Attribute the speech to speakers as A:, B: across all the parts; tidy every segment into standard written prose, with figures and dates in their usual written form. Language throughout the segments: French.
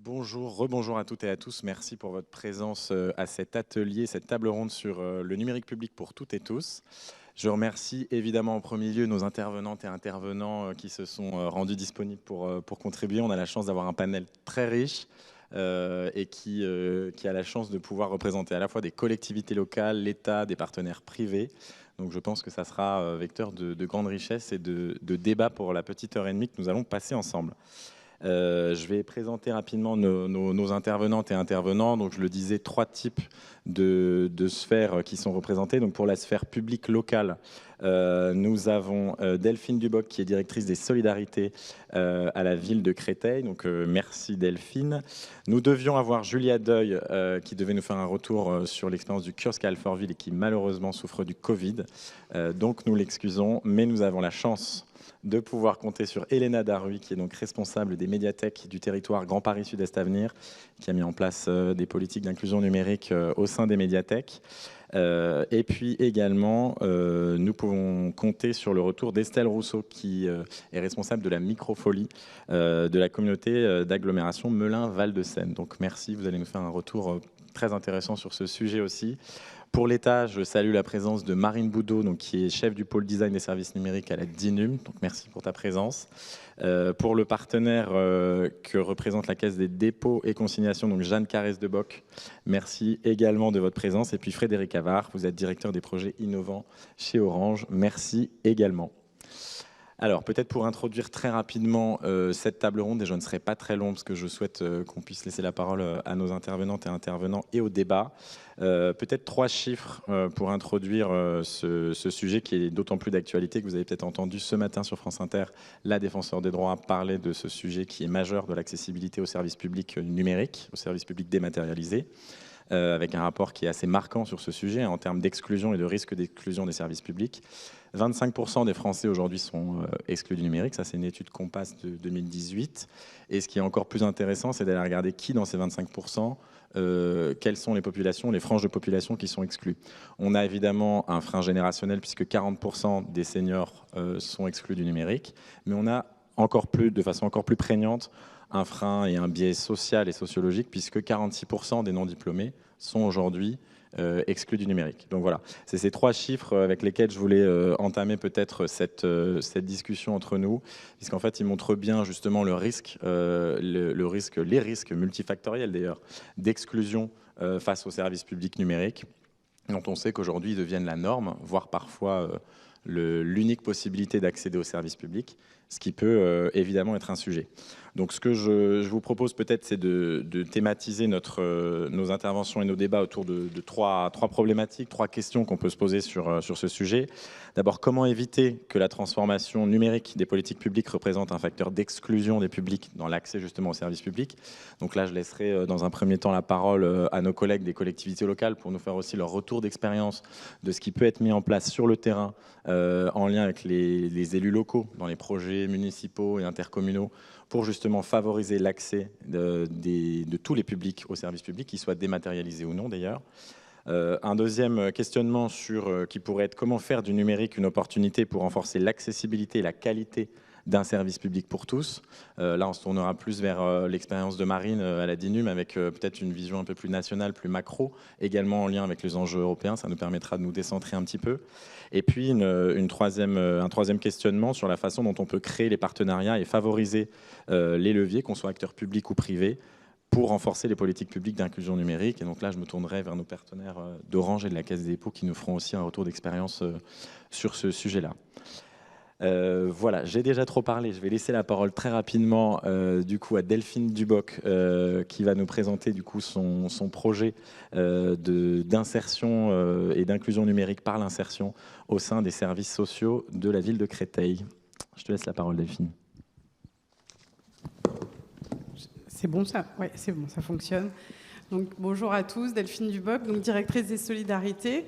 A: Bonjour, rebonjour à toutes et à tous. Merci pour votre présence à cet atelier, cette table ronde sur le numérique public pour toutes et tous. Je remercie évidemment en premier lieu nos intervenantes et intervenants qui se sont rendus disponibles pour contribuer. On a la chance d'avoir un panel très riche et qui a la chance de pouvoir représenter à la fois des collectivités locales, l'État, des partenaires privés. Donc je pense que ça sera vecteur de grande richesse et de débat pour la petite heure et demie que nous allons passer ensemble. Je vais présenter rapidement nos intervenantes et intervenants. Donc, je le disais, 3 types de sphères qui sont représentées. Donc, pour la sphère publique locale, nous avons Delphine Duboc, qui est directrice des solidarités à la ville de Créteil. Donc, merci Delphine. Nous devions avoir Julia Deuil, qui devait nous faire un retour sur l'expérience du kiosque à Alfortville et qui malheureusement souffre du Covid. Donc, nous l'excusons, mais nous avons la chance de pouvoir compter sur Elena Darruy, qui est donc responsable des médiathèques du territoire Grand Paris Sud-Est Avenir, qui a mis en place des politiques d'inclusion numérique au sein des médiathèques. Et puis également, nous pouvons compter sur le retour d'Estelle Rousseau, qui est responsable de la microfolie de la communauté d'agglomération Melun-Val-de-Seine. Donc merci, vous allez nous faire un retour très intéressant sur ce sujet aussi. Pour l'État, je salue la présence de Marine Boudot, donc, qui est chef du pôle design des services numériques à la DINUM. Donc, merci pour ta présence. Pour le partenaire que représente la Caisse des dépôts et consignations, donc Jeanne Carès-de-Boc, merci également de votre présence. Et puis Frédéric Avard, vous êtes directeur des projets innovants chez Orange. Merci également. Alors, peut-être pour introduire très rapidement cette table ronde, et je ne serai pas très long parce que je souhaite qu'on puisse laisser la parole à nos intervenantes et intervenants et au débat. Peut-être 3 chiffres pour introduire ce sujet qui est d'autant plus d'actualité que vous avez peut-être entendu ce matin sur France Inter la défenseur des droits parler de ce sujet qui est majeur de l'accessibilité aux services publics numériques, aux services publics dématérialisés. Avec un rapport qui est assez marquant sur ce sujet en termes d'exclusion et de risque d'exclusion des services publics. 25% des Français aujourd'hui sont exclus du numérique, ça c'est une étude Compass de 2018. Et ce qui est encore plus intéressant, c'est d'aller regarder qui dans ces 25%, quelles sont les populations, les franges de population qui sont exclues. On a évidemment un frein générationnel puisque 40% des seniors sont exclus du numérique, mais on a encore plus, de façon encore plus prégnante, un frein et un biais social et sociologique puisque 46% des non-diplômés sont aujourd'hui exclus du numérique. Donc voilà, c'est ces 3 chiffres avec lesquels je voulais entamer peut-être cette discussion entre nous, puisqu'en fait, ils montrent bien justement le risque, les risques multifactoriels d'ailleurs, d'exclusion face aux services publics numériques, dont on sait qu'aujourd'hui ils deviennent la norme, voire parfois l'unique possibilité d'accéder aux services publics, ce qui peut évidemment être un sujet. Donc ce que je vous propose peut-être, c'est de thématiser nos interventions et nos débats autour de 3 problématiques, 3 questions qu'on peut se poser sur ce sujet. D'abord, comment éviter que la transformation numérique des politiques publiques représente un facteur d'exclusion des publics dans l'accès justement aux services publics. Donc là, je laisserai dans un premier temps la parole à nos collègues des collectivités locales pour nous faire aussi leur retour d'expérience de ce qui peut être mis en place sur le terrain en lien avec les élus locaux dans les projets municipaux et intercommunaux pour justement favoriser l'accès de tous les publics aux services publics, qu'ils soient dématérialisés ou non d'ailleurs. Un deuxième questionnement qui pourrait être comment faire du numérique une opportunité pour renforcer l'accessibilité et la qualité d'un service public pour tous. Là, on se tournera plus vers l'expérience de Marine à la DINUM avec peut-être une vision un peu plus nationale, plus macro, également en lien avec les enjeux européens. Ça nous permettra de nous décentrer un petit peu. Et puis, un troisième questionnement sur la façon dont on peut créer les partenariats et favoriser les leviers, qu'on soit acteurs publics ou privés, pour renforcer les politiques publiques d'inclusion numérique. Et donc là, je me tournerai vers nos partenaires d'Orange et de la Caisse des dépôts qui nous feront aussi un retour d'expérience sur ce sujet-là. Voilà, j'ai déjà trop parlé. Je vais laisser la parole très rapidement du coup à Delphine Duboc qui va nous présenter du coup son projet d'insertion et d'inclusion numérique par l'insertion au sein des services sociaux de la ville de Créteil. Je te laisse la parole, Delphine.
B: C'est bon ça? Oui, c'est bon, ça fonctionne. Donc, bonjour à tous, Delphine Duboc, donc directrice des solidarités.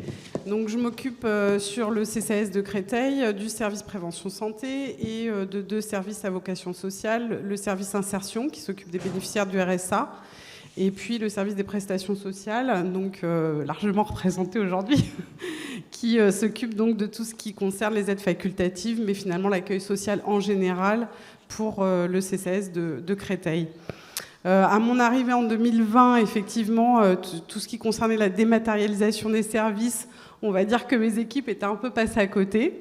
B: Donc, je m'occupe sur le CCAS de Créteil du service prévention santé et de 2 services à vocation sociale, le service insertion qui s'occupe des bénéficiaires du RSA et puis le service des prestations sociales, donc largement représenté aujourd'hui, qui s'occupe donc de tout ce qui concerne les aides facultatives, mais finalement l'accueil social en général pour le CCAS de Créteil. À mon arrivée en 2020, effectivement, tout ce qui concernait la dématérialisation des services, on va dire que mes équipes étaient un peu passées à côté.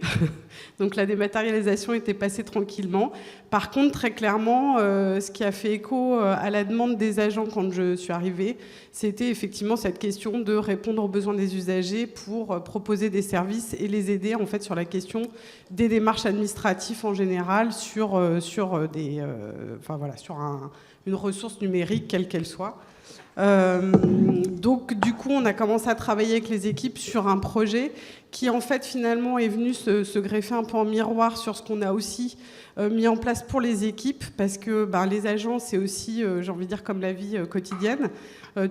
B: Donc la dématérialisation était passée tranquillement. Par contre, très clairement, ce qui a fait écho à la demande des agents quand je suis arrivée, c'était effectivement cette question de répondre aux besoins des usagers pour proposer des services et les aider en fait sur la question des démarches administratives en général sur une ressource numérique quelle qu'elle soit. Donc du coup on a commencé à travailler avec les équipes sur un projet qui en fait finalement est venu se greffer un peu en miroir sur ce qu'on a aussi mis en place pour les équipes, parce que les agents c'est aussi j'ai envie de dire comme la vie quotidienne,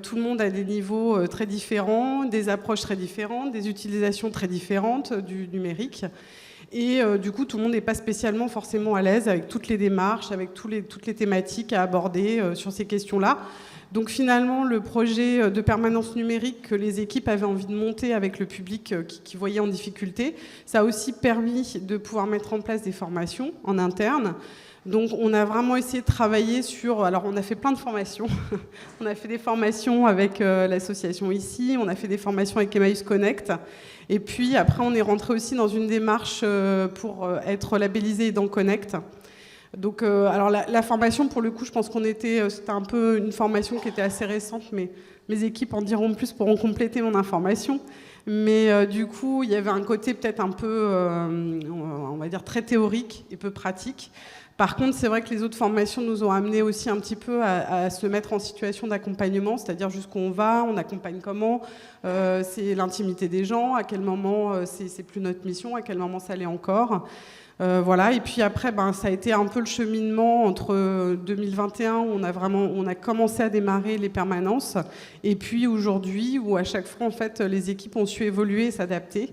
B: tout le monde a des niveaux très différents, des approches très différentes, des utilisations très différentes du numérique. Et du coup, tout le monde n'est pas spécialement forcément à l'aise avec toutes les démarches, avec toutes les thématiques à aborder sur ces questions-là. Donc finalement, le projet de permanence numérique que les équipes avaient envie de monter avec le public qui voyait en difficulté, ça a aussi permis de pouvoir mettre en place des formations en interne. Donc on a vraiment essayé de travailler sur... Alors on a fait plein de formations. On a fait des formations avec l'association ici, on a fait des formations avec Emmaüs Connect. Et puis après, on est rentré aussi dans une démarche pour être labellisé dans Connect. Donc, alors la formation, pour le coup, je pense c'était un peu une formation qui était assez récente, mais mes équipes en diront plus, pourront compléter mon information. Mais du coup, il y avait un côté peut-être un peu, on va dire, très théorique et peu pratique. Par contre, c'est vrai que les autres formations nous ont amené aussi un petit peu à se mettre en situation d'accompagnement, c'est-à-dire jusqu'où on va, on accompagne comment, c'est l'intimité des gens, à quel moment c'est plus notre mission, à quel moment ça l'est encore. Voilà. Et puis après, ça a été un peu le cheminement entre 2021 où on a commencé à démarrer les permanences, et puis aujourd'hui où à chaque fois en fait les équipes ont su évoluer et s'adapter.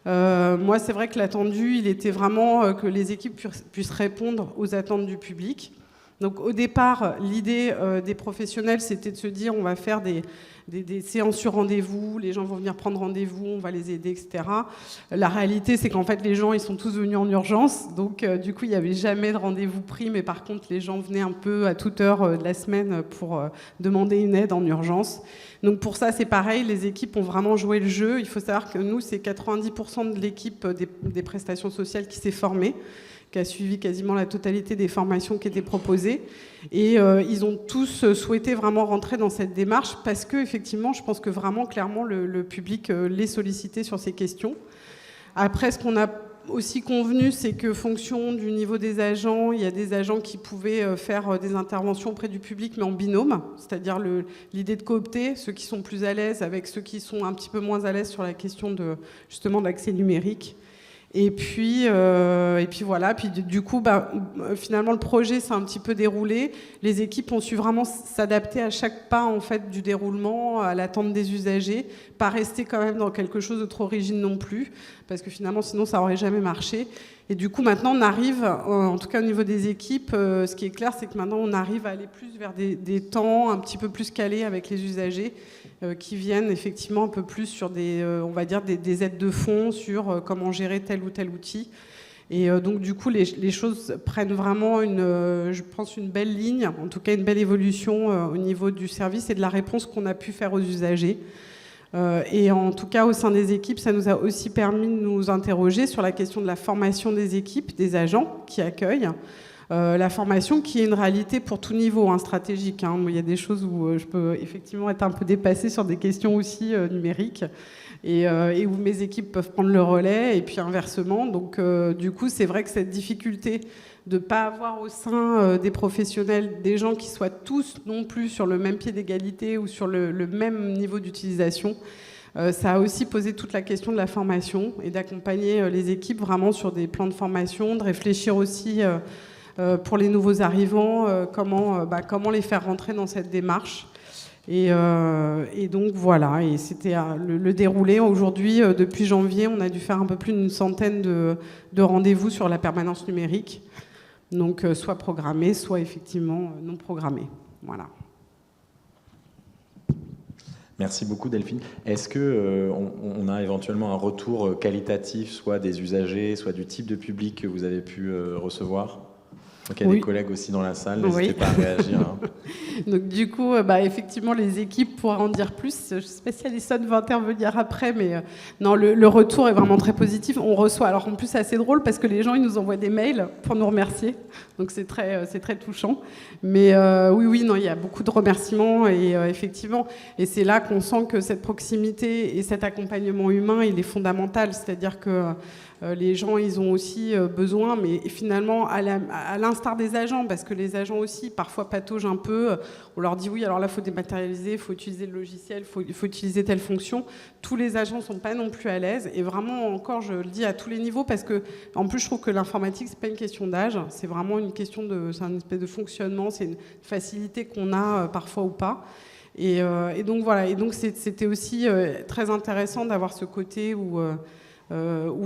B: Moi, c'est vrai que l'attendu, il était vraiment que les équipes puissent répondre aux attentes du public. Donc au départ, l'idée des professionnels, c'était de se dire on va faire des séances sur rendez-vous, les gens vont venir prendre rendez-vous, on va les aider, etc. La réalité, c'est qu'en fait, les gens, ils sont tous venus en urgence. Donc du coup, il n'y avait jamais de rendez-vous pris, mais par contre, les gens venaient un peu à toute heure de la semaine pour demander une aide en urgence. Donc pour ça, c'est pareil, les équipes ont vraiment joué le jeu. Il faut savoir que nous, c'est 90% de l'équipe des prestations sociales qui s'est formée, qui a suivi quasiment la totalité des formations qui étaient proposées. Et ils ont tous souhaité vraiment rentrer dans cette démarche parce que, effectivement, je pense que vraiment, clairement, le public les sollicitait sur ces questions. Après, ce qu'on a aussi convenu, c'est que fonction du niveau des agents, il y a des agents qui pouvaient faire des interventions auprès du public, mais en binôme, c'est-à-dire l'idée de coopter ceux qui sont plus à l'aise avec ceux qui sont un petit peu moins à l'aise sur la question justement de l'accès numérique. Et puis voilà. Puis du coup, finalement, le projet s'est un petit peu déroulé. Les équipes ont su vraiment s'adapter à chaque pas en fait du déroulement, à l'attente des usagers, pas rester quand même dans quelque chose de trop rigide non plus, parce que finalement, sinon, ça aurait jamais marché. Et du coup, maintenant, on arrive, en tout cas au niveau des équipes, ce qui est clair, c'est que maintenant, on arrive à aller plus vers des temps un petit peu plus calés avec les usagers, qui viennent effectivement un peu plus sur on va dire des aides de fond sur comment gérer tel ou tel outil. Et donc du coup, les choses prennent vraiment je pense, une belle ligne, en tout cas une belle évolution au niveau du service et de la réponse qu'on a pu faire aux usagers. Et en tout cas, au sein des équipes, ça nous a aussi permis de nous interroger sur la question de la formation des équipes, des agents qui accueillent. La formation qui est une réalité pour tout niveau stratégique. Il y a des choses où je peux effectivement être un peu dépassée sur des questions aussi numériques et où mes équipes peuvent prendre le relais et puis inversement. Donc du coup, c'est vrai que cette difficulté de ne pas avoir au sein des professionnels des gens qui soient tous non plus sur le même pied d'égalité ou sur le même niveau d'utilisation, ça a aussi posé toute la question de la formation et d'accompagner les équipes vraiment sur des plans de formation, de réfléchir aussi pour les nouveaux arrivants, comment les faire rentrer dans cette démarche. Et donc voilà, et c'était le déroulé. Aujourd'hui, depuis janvier, on a dû faire un peu plus d'une centaine de rendez-vous sur la permanence numérique, donc soit programmés, soit effectivement non programmés. Voilà.
A: Merci beaucoup Delphine. Est-ce qu'on a éventuellement un retour qualitatif, soit des usagers, soit du type de public que vous avez pu recevoir ? Donc il y a des collègues aussi dans la salle, n'hésitez pas à réagir.
B: Donc du coup, effectivement, les équipes pourraient en dire plus. Je ne sais pas si Alison va intervenir après, mais non, le retour est vraiment très positif. On reçoit, alors en plus c'est assez drôle parce que les gens ils nous envoient des mails pour nous remercier, donc c'est très touchant. Mais oui, non, il y a beaucoup de remerciements et effectivement, et c'est là qu'on sent que cette proximité et cet accompagnement humain, il est fondamental. C'est-à-dire que les gens, ils ont aussi besoin, mais finalement, à l'instar des agents, parce que les agents aussi, parfois, pataugent un peu. On leur dit, oui, alors là, il faut dématérialiser, il faut utiliser le logiciel, il faut utiliser telle fonction. Tous les agents ne sont pas non plus à l'aise. Et vraiment, encore, je le dis à tous les niveaux, parce que, en plus, je trouve que l'informatique, ce n'est pas une question d'âge. C'est vraiment une question c'est un espèce de fonctionnement, c'est une facilité qu'on a parfois ou pas. Et donc, voilà. Et donc, c'était aussi très intéressant d'avoir ce côté où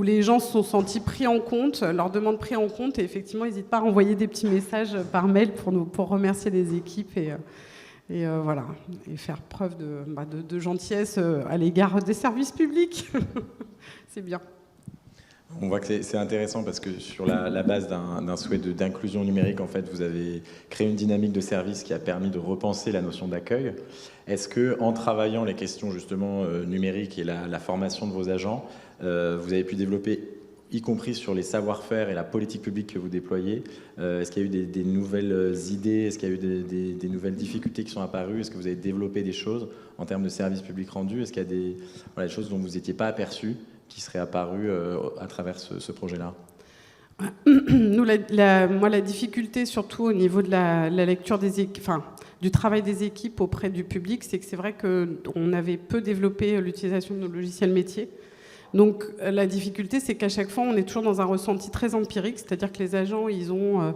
B: les gens se sont sentis pris en compte, leurs demandes prises en compte, et effectivement, ils n'hésitent pas à envoyer des petits messages par mail pour remercier les équipes et voilà, et faire preuve de gentillesse à l'égard des services publics. C'est bien.
A: On voit que c'est intéressant parce que sur la base d'un souhait d'inclusion numérique, en fait, vous avez créé une dynamique de service qui a permis de repenser la notion d'accueil. Est-ce que, en travaillant les questions justement numériques et la formation de vos agents, vous avez pu développer, y compris sur les savoir-faire et la politique publique que vous déployez, est-ce qu'il y a eu des nouvelles idées, est-ce qu'il y a eu des nouvelles difficultés qui sont apparues, est-ce que vous avez développé des choses en termes de services publics rendus, est-ce qu'il y a des choses dont vous n'étiez pas aperçues qui seraient apparues à travers ce projet-là?
B: Nous, la difficulté, surtout au niveau de la lecture des équipes, du travail des équipes auprès du public, c'est que c'est vrai qu'on avait peu développé l'utilisation de nos logiciels métiers. Donc la difficulté, c'est qu'à chaque fois, on est toujours dans un ressenti très empirique, c'est-à-dire que les agents, ils ont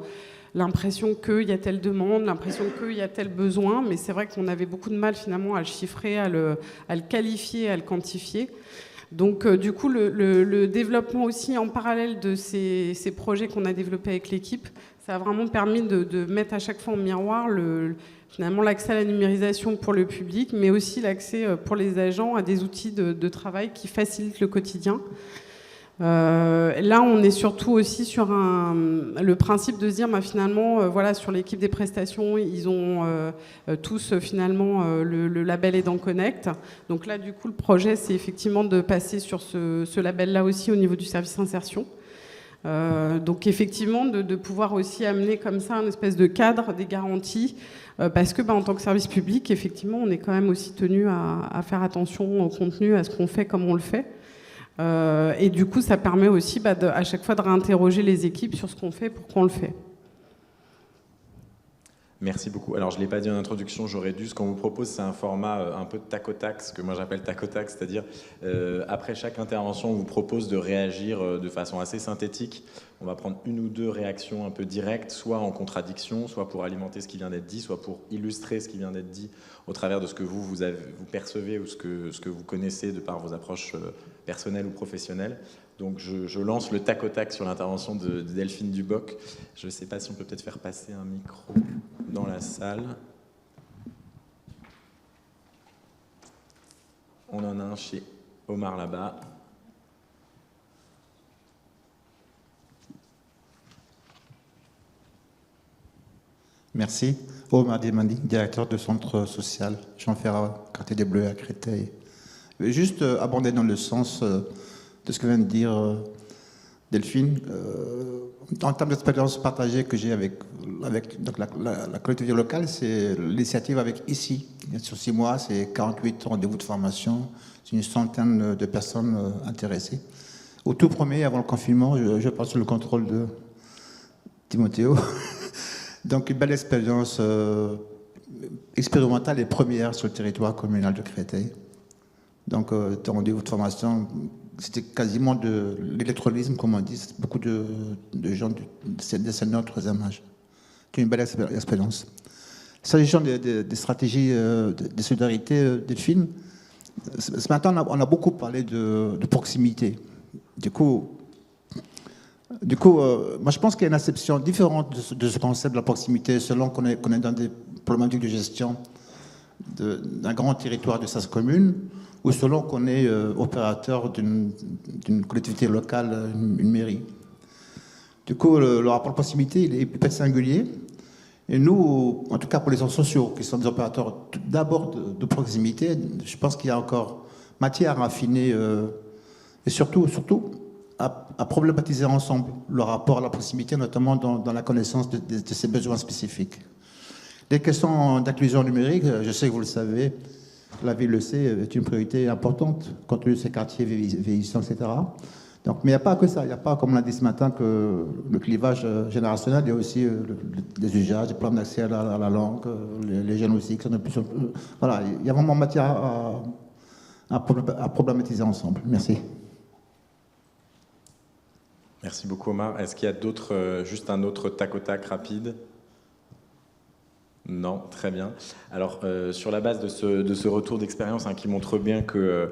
B: l'impression qu'il y a telle demande, l'impression qu'il y a tel besoin, mais c'est vrai qu'on avait beaucoup de mal finalement à le chiffrer, à le qualifier, à le quantifier. Donc du coup, le développement aussi en parallèle de ces projets qu'on a développés avec l'équipe, ça a vraiment permis de mettre à chaque fois en miroir finalement l'accès à la numérisation pour le public, mais aussi l'accès pour les agents à des outils de travail qui facilitent le quotidien. Là, on est surtout aussi sur le principe de se dire, finalement, voilà, sur l'équipe des prestations, ils ont tous finalement le label Aidant Connect. Donc là, du coup, le projet, c'est effectivement de passer sur ce label-là aussi au niveau du service insertion. Donc effectivement, de pouvoir aussi amener comme ça un espèce de cadre, des garanties, parce que en tant que service public, effectivement, on est quand même aussi tenu à faire attention au contenu, à ce qu'on fait, comme on le fait. Et du coup, ça permet aussi à chaque fois de réinterroger les équipes sur ce qu'on fait, pourquoi on le fait.
A: Merci beaucoup. Alors, je ne l'ai pas dit en introduction, j'aurais dû. Ce qu'on vous propose, c'est un format un peu de tac au tac, ce que moi j'appelle tac au tac, c'est-à-dire après chaque intervention, on vous propose de réagir de façon assez synthétique. On va prendre une ou deux réactions un peu directes, soit en contradiction, soit pour alimenter ce qui vient d'être dit, soit pour illustrer ce qui vient d'être dit au travers de ce que vous percevez ou ce que vous connaissez de par vos approches personnelles ou professionnelles. Donc je lance le tac au tac sur l'intervention de Delphine Duboc. Je ne sais pas si on peut peut-être faire passer un micro dans la salle. On en a un chez Omar là-bas.
C: Merci. Omar Demandi, directeur de centre social Jean Ferrat, quartier des Bleus à Créteil. Je vais juste abonder dans le sens de ce que vient de dire Delphine. En termes d'expérience partagée que j'ai avec donc la collectivité locale, c'est l'initiative avec ICI. Sur 6 mois, c'est 48 rendez-vous de formation, c'est une centaine de personnes intéressées. Au tout premier, avant le confinement, je passe sous le contrôle de Timothéo. Donc une belle expérience expérimentale et première sur le territoire communal de Créteil. Donc rendez-vous de formation, c'était quasiment de l'électrolysme, comme on dit, beaucoup de gens de seniors de troisième âge. C'était une belle expérience. S'agissant des stratégies de solidarité, Delphine, ce matin on a beaucoup parlé de proximité. Du coup, moi je pense qu'il y a une acception différente de ce concept de la proximité selon qu'on est dans des problématiques de gestion d'un grand territoire de sa commune ou selon qu'on est opérateur d'une collectivité locale, une mairie. Du coup, le rapport de proximité, il peut être singulier. Et nous, en tout cas pour les centres sociaux, qui sont des opérateurs d'abord de proximité, je pense qu'il y a encore matière à affiner et surtout à problématiser ensemble le rapport à la proximité, notamment dans la connaissance de ces besoins spécifiques. Les questions d'inclusion numérique, je sais que vous le savez, la ville le sait, est une priorité importante compte tenu de ces quartiers vieillissants, etc. Donc, mais il n'y a pas que ça, il n'y a pas, comme on l'a dit ce matin, que le clivage générationnel, il y a aussi les usages, les problèmes d'accès à la langue, les jeunes aussi, qui sont de plus en plus... Voilà, il y a vraiment matière à problématiser ensemble. Merci.
A: Merci beaucoup, Omar. Est-ce qu'il y a d'autres, juste un autre tac au tac rapide ? Non, très bien. Alors, sur la base de ce retour d'expérience qui montre bien que,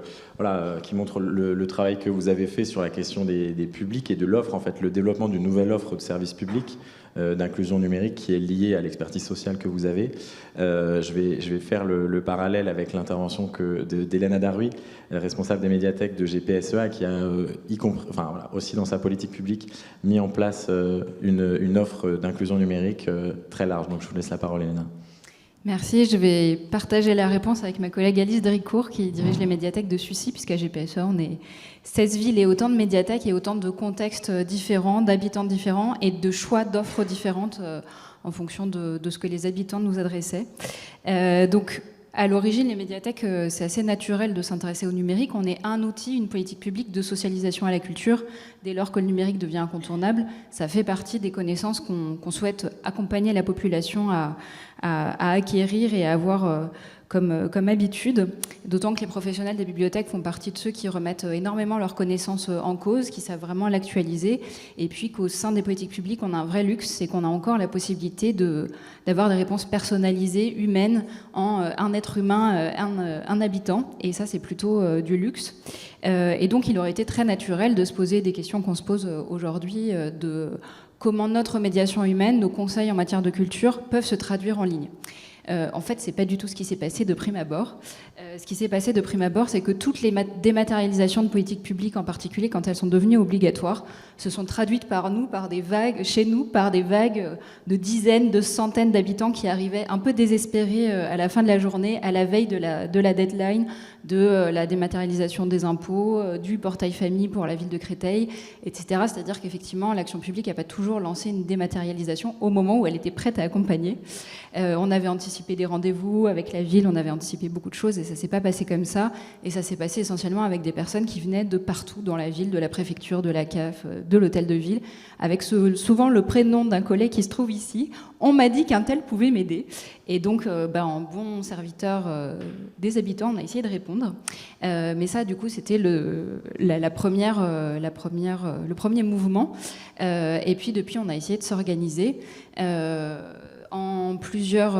A: qui montre le travail que vous avez fait sur la question des publics et de l'offre, en fait, le développement d'une nouvelle offre de services publics d'inclusion numérique qui est liée à l'expertise sociale que vous avez. Je vais faire le parallèle avec l'intervention d'Hélène Adarui, responsable des médiathèques de GPSEA, qui a, aussi dans sa politique publique, mis en place une offre d'inclusion numérique très large. Donc je vous laisse la parole, Hélène.
D: Merci. Je vais partager la réponse avec ma collègue Alice Dricourt qui dirige les médiathèques de Sucy, puisqu'à GPSEA, on est 16 villes et autant de médiathèques et autant de contextes différents, d'habitants différents et de choix d'offres différentes en fonction de ce que les habitants nous adressaient. Donc, à l'origine, les médiathèques, c'est assez naturel de s'intéresser au numérique. On est un outil, une politique publique de socialisation à la culture. Dès lors que le numérique devient incontournable, ça fait partie des connaissances qu'on souhaite accompagner la population à acquérir et à avoir comme habitude, d'autant que les professionnels des bibliothèques font partie de ceux qui remettent énormément leurs connaissances en cause, qui savent vraiment l'actualiser, et puis qu'au sein des politiques publiques, on a un vrai luxe, c'est qu'on a encore la possibilité d'avoir des réponses personnalisées, humaines, en un être humain, un habitant, et ça c'est plutôt du luxe. Et donc il aurait été très naturel de se poser des questions qu'on se pose aujourd'hui de comment notre médiation humaine, nos conseils en matière de culture peuvent se traduire en ligne. En fait, c'est pas du tout ce qui s'est passé de prime abord. Ce qui s'est passé de prime abord, c'est que toutes les dématérialisations de politiques publiques, en particulier quand elles sont devenues obligatoires, se sont traduites par nous, par des vagues, chez nous, par des vagues de dizaines, de centaines d'habitants qui arrivaient un peu désespérés à la fin de la journée, à la veille de la deadline, de la dématérialisation des impôts, du portail famille pour la ville de Créteil, etc. C'est-à-dire qu'effectivement, l'action publique n'a pas toujours lancé une dématérialisation au moment où elle était prête à accompagner. On avait anticipé des rendez-vous avec la ville, on avait anticipé beaucoup de choses et ça s'est pas passé comme ça. Et ça s'est passé essentiellement avec des personnes qui venaient de partout dans la ville, de la préfecture, de la CAF, de l'hôtel de ville, avec souvent le prénom d'un collègue qui se trouve ici. On m'a dit qu'un tel pouvait m'aider. Et donc, en bon serviteur des habitants, on a essayé de répondre. Mais ça, du coup, c'était le premier mouvement. Et puis, depuis, on a essayé de s'organiser en plusieurs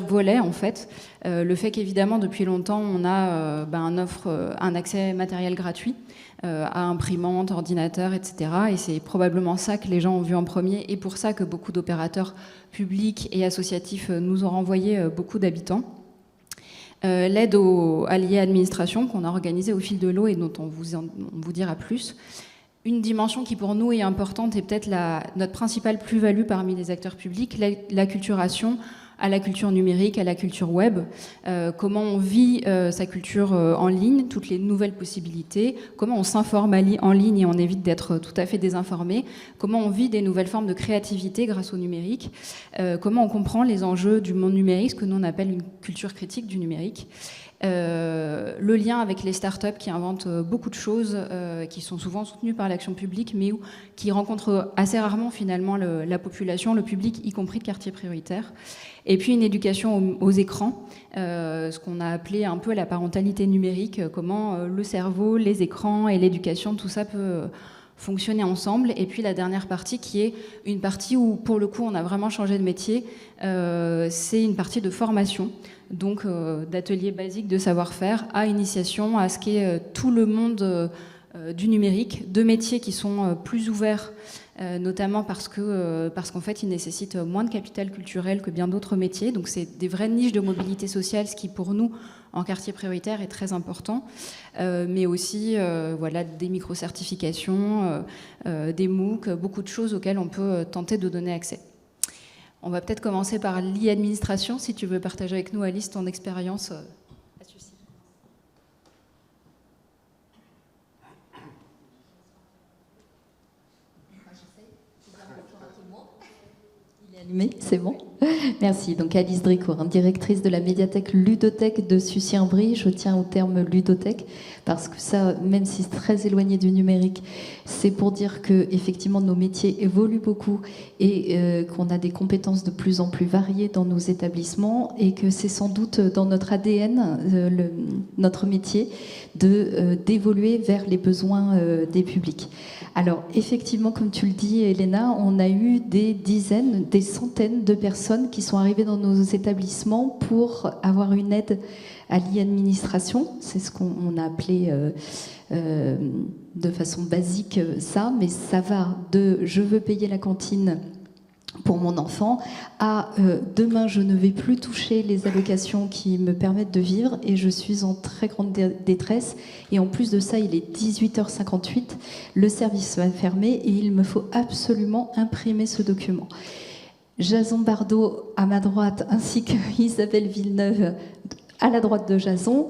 D: volets, en fait. Le fait qu'évidemment, depuis longtemps, on a un accès matériel gratuit à imprimantes, ordinateurs, etc. Et c'est probablement ça que les gens ont vu en premier et pour ça que beaucoup d'opérateurs publics et associatifs nous ont renvoyé beaucoup d'habitants. L'aide aux alliés administration qu'on a organisée au fil de l'eau et dont on vous dira plus. Une dimension qui pour nous est importante et peut-être notre principale plus-value parmi les acteurs publics, l'acculturation à la culture numérique, à la culture web, comment on vit sa culture en ligne, toutes les nouvelles possibilités, comment on s'informe en ligne et on évite d'être tout à fait désinformé, comment on vit des nouvelles formes de créativité grâce au numérique, comment on comprend les enjeux du monde numérique, ce que nous on appelle une culture critique du numérique. Le lien avec les startups qui inventent beaucoup de choses, qui sont souvent soutenues par l'action publique, mais qui rencontrent assez rarement finalement la population, le public, y compris de quartiers prioritaires. Et puis une éducation aux écrans, ce qu'on a appelé un peu la parentalité numérique, comment le cerveau, les écrans et l'éducation, tout ça peut fonctionner ensemble. Et puis la dernière partie qui est une partie où pour le coup on a vraiment changé de métier, c'est une partie de formation, donc d'ateliers basiques de savoir-faire à initiation à ce qu'est tout le monde du numérique, de métiers qui sont plus ouverts, notamment parce qu'en fait ils nécessitent moins de capital culturel que bien d'autres métiers, donc c'est des vraies niches de mobilité sociale, ce qui pour nous en quartier prioritaire est très important, mais aussi des micro-certifications, des MOOC, beaucoup de choses auxquelles on peut tenter de donner accès. On va peut-être commencer par l'e-administration, si tu veux partager avec nous, Alice, ton expérience à Sucy.
E: Allumé, c'est bon. Merci. Donc Alice Dricourt, directrice de la médiathèque ludothèque de Sucy-en-Brie. Je tiens au terme ludothèque parce que ça, même si c'est très éloigné du numérique, c'est pour dire que effectivement nos métiers évoluent beaucoup et qu'on a des compétences de plus en plus variées dans nos établissements et que c'est sans doute dans notre ADN, notre métier, d'évoluer vers les besoins des publics. Alors effectivement, comme tu le dis, Elena, on a eu des dizaines, des centaines de personnes qui sont arrivées dans nos établissements pour avoir une aide à l'e-administration. C'est ce qu'on a appelé de façon basique ça, mais ça va de « je veux payer la cantine » pour mon enfant, à demain je ne vais plus toucher les allocations qui me permettent de vivre et je suis en très grande détresse et en plus de ça il est 18h58, le service va fermer et il me faut absolument imprimer ce document. Jason Bardot à ma droite ainsi que Isabelle Villeneuve à la droite de Jason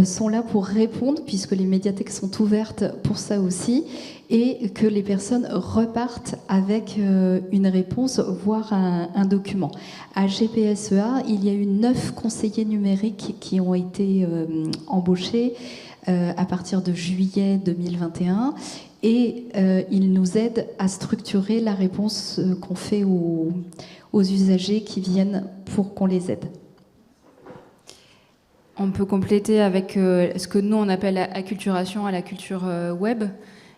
E: sont là pour répondre puisque les médiathèques sont ouvertes pour ça aussi et que les personnes repartent avec une réponse, voire un document. À GPSEA, il y a eu 9 conseillers numériques qui ont été embauchés à partir de juillet 2021 et ils nous aident à structurer la réponse qu'on fait aux usagers qui viennent pour qu'on les aide.
D: On peut compléter avec ce que nous on appelle acculturation à la culture web.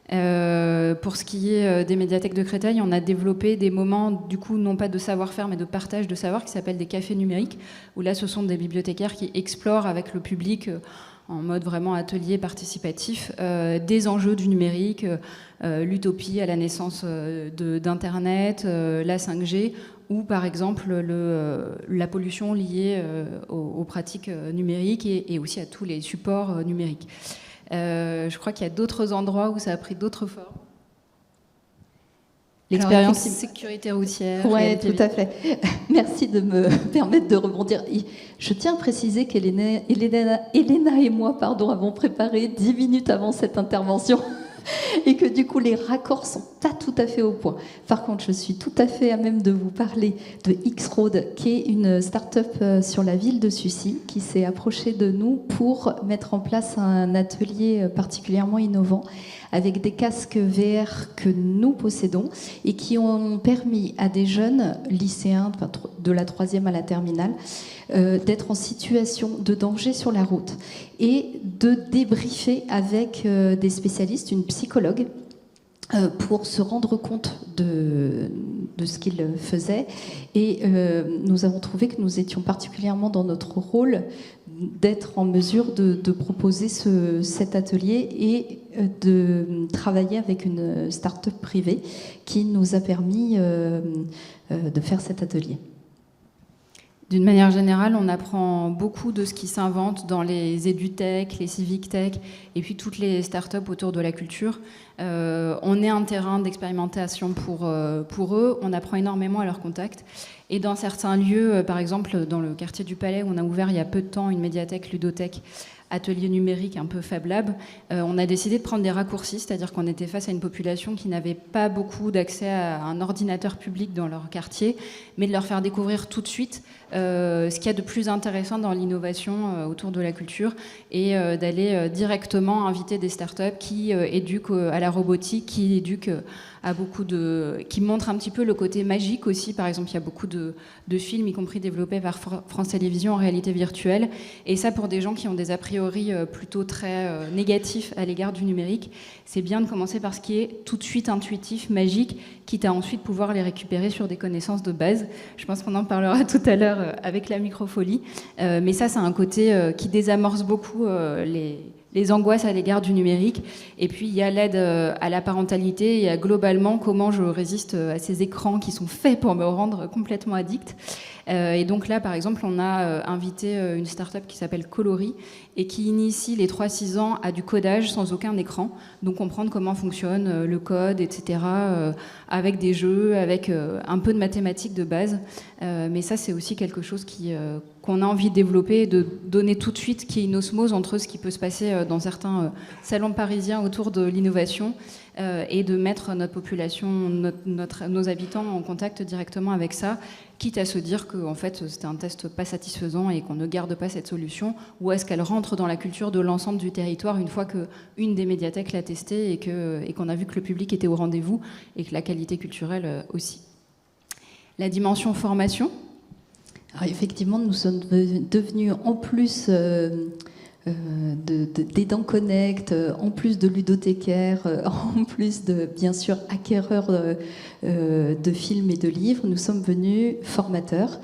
D: Pour ce qui est des médiathèques de Créteil, on a développé des moments, du coup, non pas de savoir-faire, mais de partage de savoir, qui s'appellent des cafés numériques, où là, ce sont des bibliothécaires qui explorent avec le public, en mode vraiment atelier participatif, des enjeux du numérique, l'utopie à la naissance d'Internet, la 5G, ou par exemple la pollution liée aux pratiques numériques et aussi à tous les supports numériques. Je crois qu'il y a d'autres endroits où ça a pris d'autres formes. L'expérience sécurité routière.
E: Oui, tout à fait. Merci de me permettre de rebondir. Je tiens à préciser qu'Elena et moi avons préparé 10 minutes avant cette intervention. Et que du coup les raccords sont pas tout à fait au point. Par contre, je suis tout à fait à même de vous parler de X-Road, qui est une start-up sur la ville de Sucy, qui s'est approchée de nous pour mettre en place un atelier particulièrement innovant avec des casques VR que nous possédons et qui ont permis à des jeunes lycéens de la 3e à la terminale d'être en situation de danger sur la route et de débriefer avec des spécialistes, une psychologue, pour se rendre compte de ce qu'ils faisaient. Et nous avons trouvé que nous étions particulièrement dans notre rôle d'être en mesure de proposer cet atelier et de travailler avec une start-up privée qui nous a permis de faire cet atelier.
D: D'une manière générale, on apprend beaucoup de ce qui s'invente dans les edutech, les civic tech et puis toutes les startups autour de la culture. On est un terrain d'expérimentation pour eux, on apprend énormément à leur contact. Et dans certains lieux, par exemple dans le quartier du Palais, où on a ouvert il y a peu de temps une médiathèque ludothèque, atelier numérique un peu Fab Lab, on a décidé de prendre des raccourcis, c'est-à-dire qu'on était face à une population qui n'avait pas beaucoup d'accès à un ordinateur public dans leur quartier, mais de leur faire découvrir tout de suite ce qu'il y a de plus intéressant dans l'innovation autour de la culture et d'aller directement inviter des startups qui éduquent à la robotique, qui éduquent à qui montrent un petit peu le côté magique aussi. Par exemple, il y a beaucoup de films, y compris développés par France Télévisions en réalité virtuelle. Et ça, pour des gens qui ont des a priori plutôt très négatifs à l'égard du numérique, c'est bien de commencer par ce qui est tout de suite intuitif, magique, quitte à ensuite pouvoir les récupérer sur des connaissances de base. Je pense qu'on en parlera tout à l'heure avec la microfolie. Mais ça, c'est un côté qui désamorce beaucoup les angoisses à l'égard du numérique. Et puis, il y a l'aide à la parentalité et à globalement comment je résiste à ces écrans qui sont faits pour me rendre complètement addict. Et donc là, par exemple, on a invité une start-up qui s'appelle Coloris et qui initie les 3-6 ans à du codage sans aucun écran. Donc comprendre comment fonctionne le code, etc. Avec des jeux, avec un peu de mathématiques de base. Mais ça, c'est aussi quelque chose qu'on a envie de développer, de donner tout de suite qu'il y ait une osmose entre ce qui peut se passer dans certains salons parisiens autour de l'innovation et de mettre notre population, nos habitants en contact directement avec ça, quitte à se dire que en fait, c'était un test pas satisfaisant et qu'on ne garde pas cette solution, ou est-ce qu'elle rentre dans la culture de l'ensemble du territoire une fois qu'une des médiathèques l'a testée et qu'on a vu que le public était au rendez-vous et que la qualité culturelle aussi. La dimension formation.
E: Alors effectivement, nous sommes devenus en plus d'Aidant Connect, en plus de ludothécaires, en plus de, bien sûr, acquéreurs de films et de livres, nous sommes venus formateurs.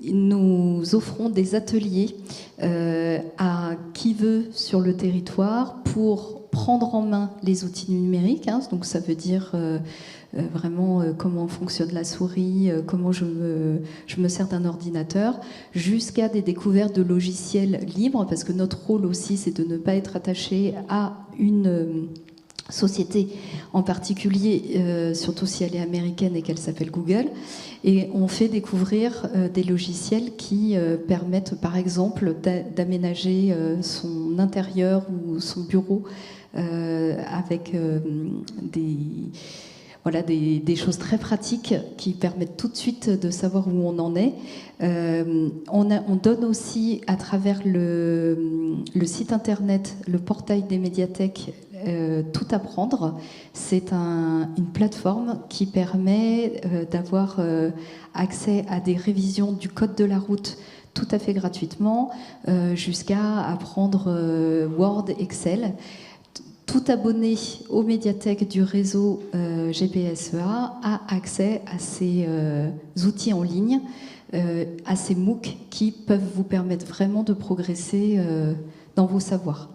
E: Nous offrons des ateliers à qui veut sur le territoire pour prendre en main les outils numériques. Donc ça veut dire vraiment comment fonctionne la souris, comment je me sers d'un ordinateur, jusqu'à des découvertes de logiciels libres, parce que notre rôle aussi, c'est de ne pas être attaché à une société en particulier, surtout si elle est américaine et qu'elle s'appelle Google. Et on fait découvrir des logiciels qui permettent, par exemple, d'aménager son intérieur ou son bureau avec des choses très pratiques qui permettent tout de suite de savoir où on en est. On donne aussi à travers le site internet, le portail des médiathèques, Tout apprendre. C'est une plateforme qui permet d'avoir accès à des révisions du code de la route tout à fait gratuitement, jusqu'à apprendre Word, Excel. Tout abonné aux médiathèques du réseau GPSEA a accès à ces outils en ligne, à ces MOOC qui peuvent vous permettre vraiment de progresser dans vos savoirs.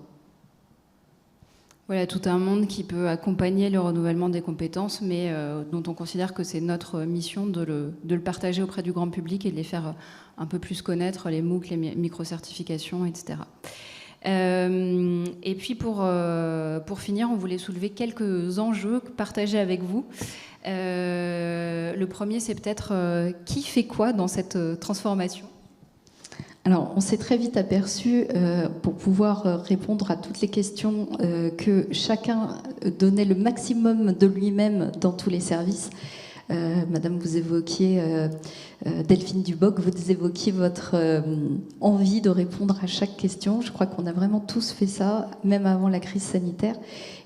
D: Voilà, tout un monde qui peut accompagner le renouvellement des compétences, mais dont on considère que c'est notre mission de le partager auprès du grand public et de les faire un peu plus connaître, les MOOC, les micro-certifications, etc. Et puis pour finir, on voulait soulever quelques enjeux partagés avec vous. Le premier, c'est peut-être qui fait quoi dans cette transformation ?
E: Alors, on s'est très vite aperçu, pour pouvoir répondre à toutes les questions, que chacun donnait le maximum de lui-même dans tous les services. Madame, vous évoquiez, Delphine Duboc, vous évoquiez votre envie de répondre à chaque question. Je crois qu'on a vraiment tous fait ça, même avant la crise sanitaire.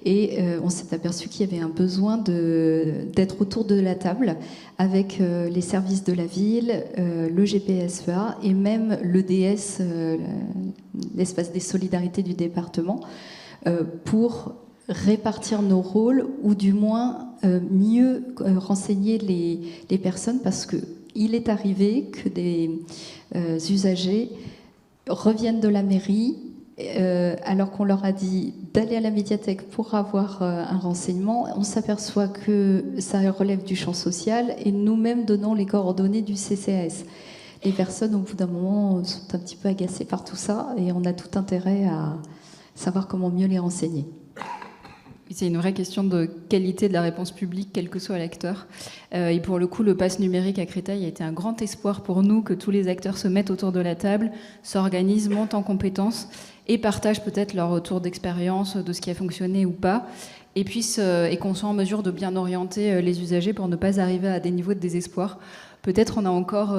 E: Et on s'est aperçu qu'il y avait un besoin d'être autour de la table avec les services de la ville, le GPSEA et même l'EDS, l'espace des solidarités du département, pour répartir nos rôles ou du moins mieux renseigner les personnes, parce qu'il est arrivé que des usagers reviennent de la mairie alors qu'on leur a dit d'aller à la médiathèque pour avoir un renseignement. On s'aperçoit que ça relève du champ social et nous-mêmes donnons les coordonnées du CCAS. Les personnes, au bout d'un moment, sont un petit peu agacées par tout ça et on a tout intérêt à savoir comment mieux les renseigner.
D: C'est une vraie question de qualité de la réponse publique, quel que soit l'acteur. Et pour le coup, le pass numérique à Créteil a été un grand espoir pour nous, que tous les acteurs se mettent autour de la table, s'organisent, montent en compétences et partagent peut-être leur retour d'expérience, de ce qui a fonctionné ou pas, et qu'on soit en mesure de bien orienter les usagers pour ne pas arriver à des niveaux de désespoir. Peut-être on a encore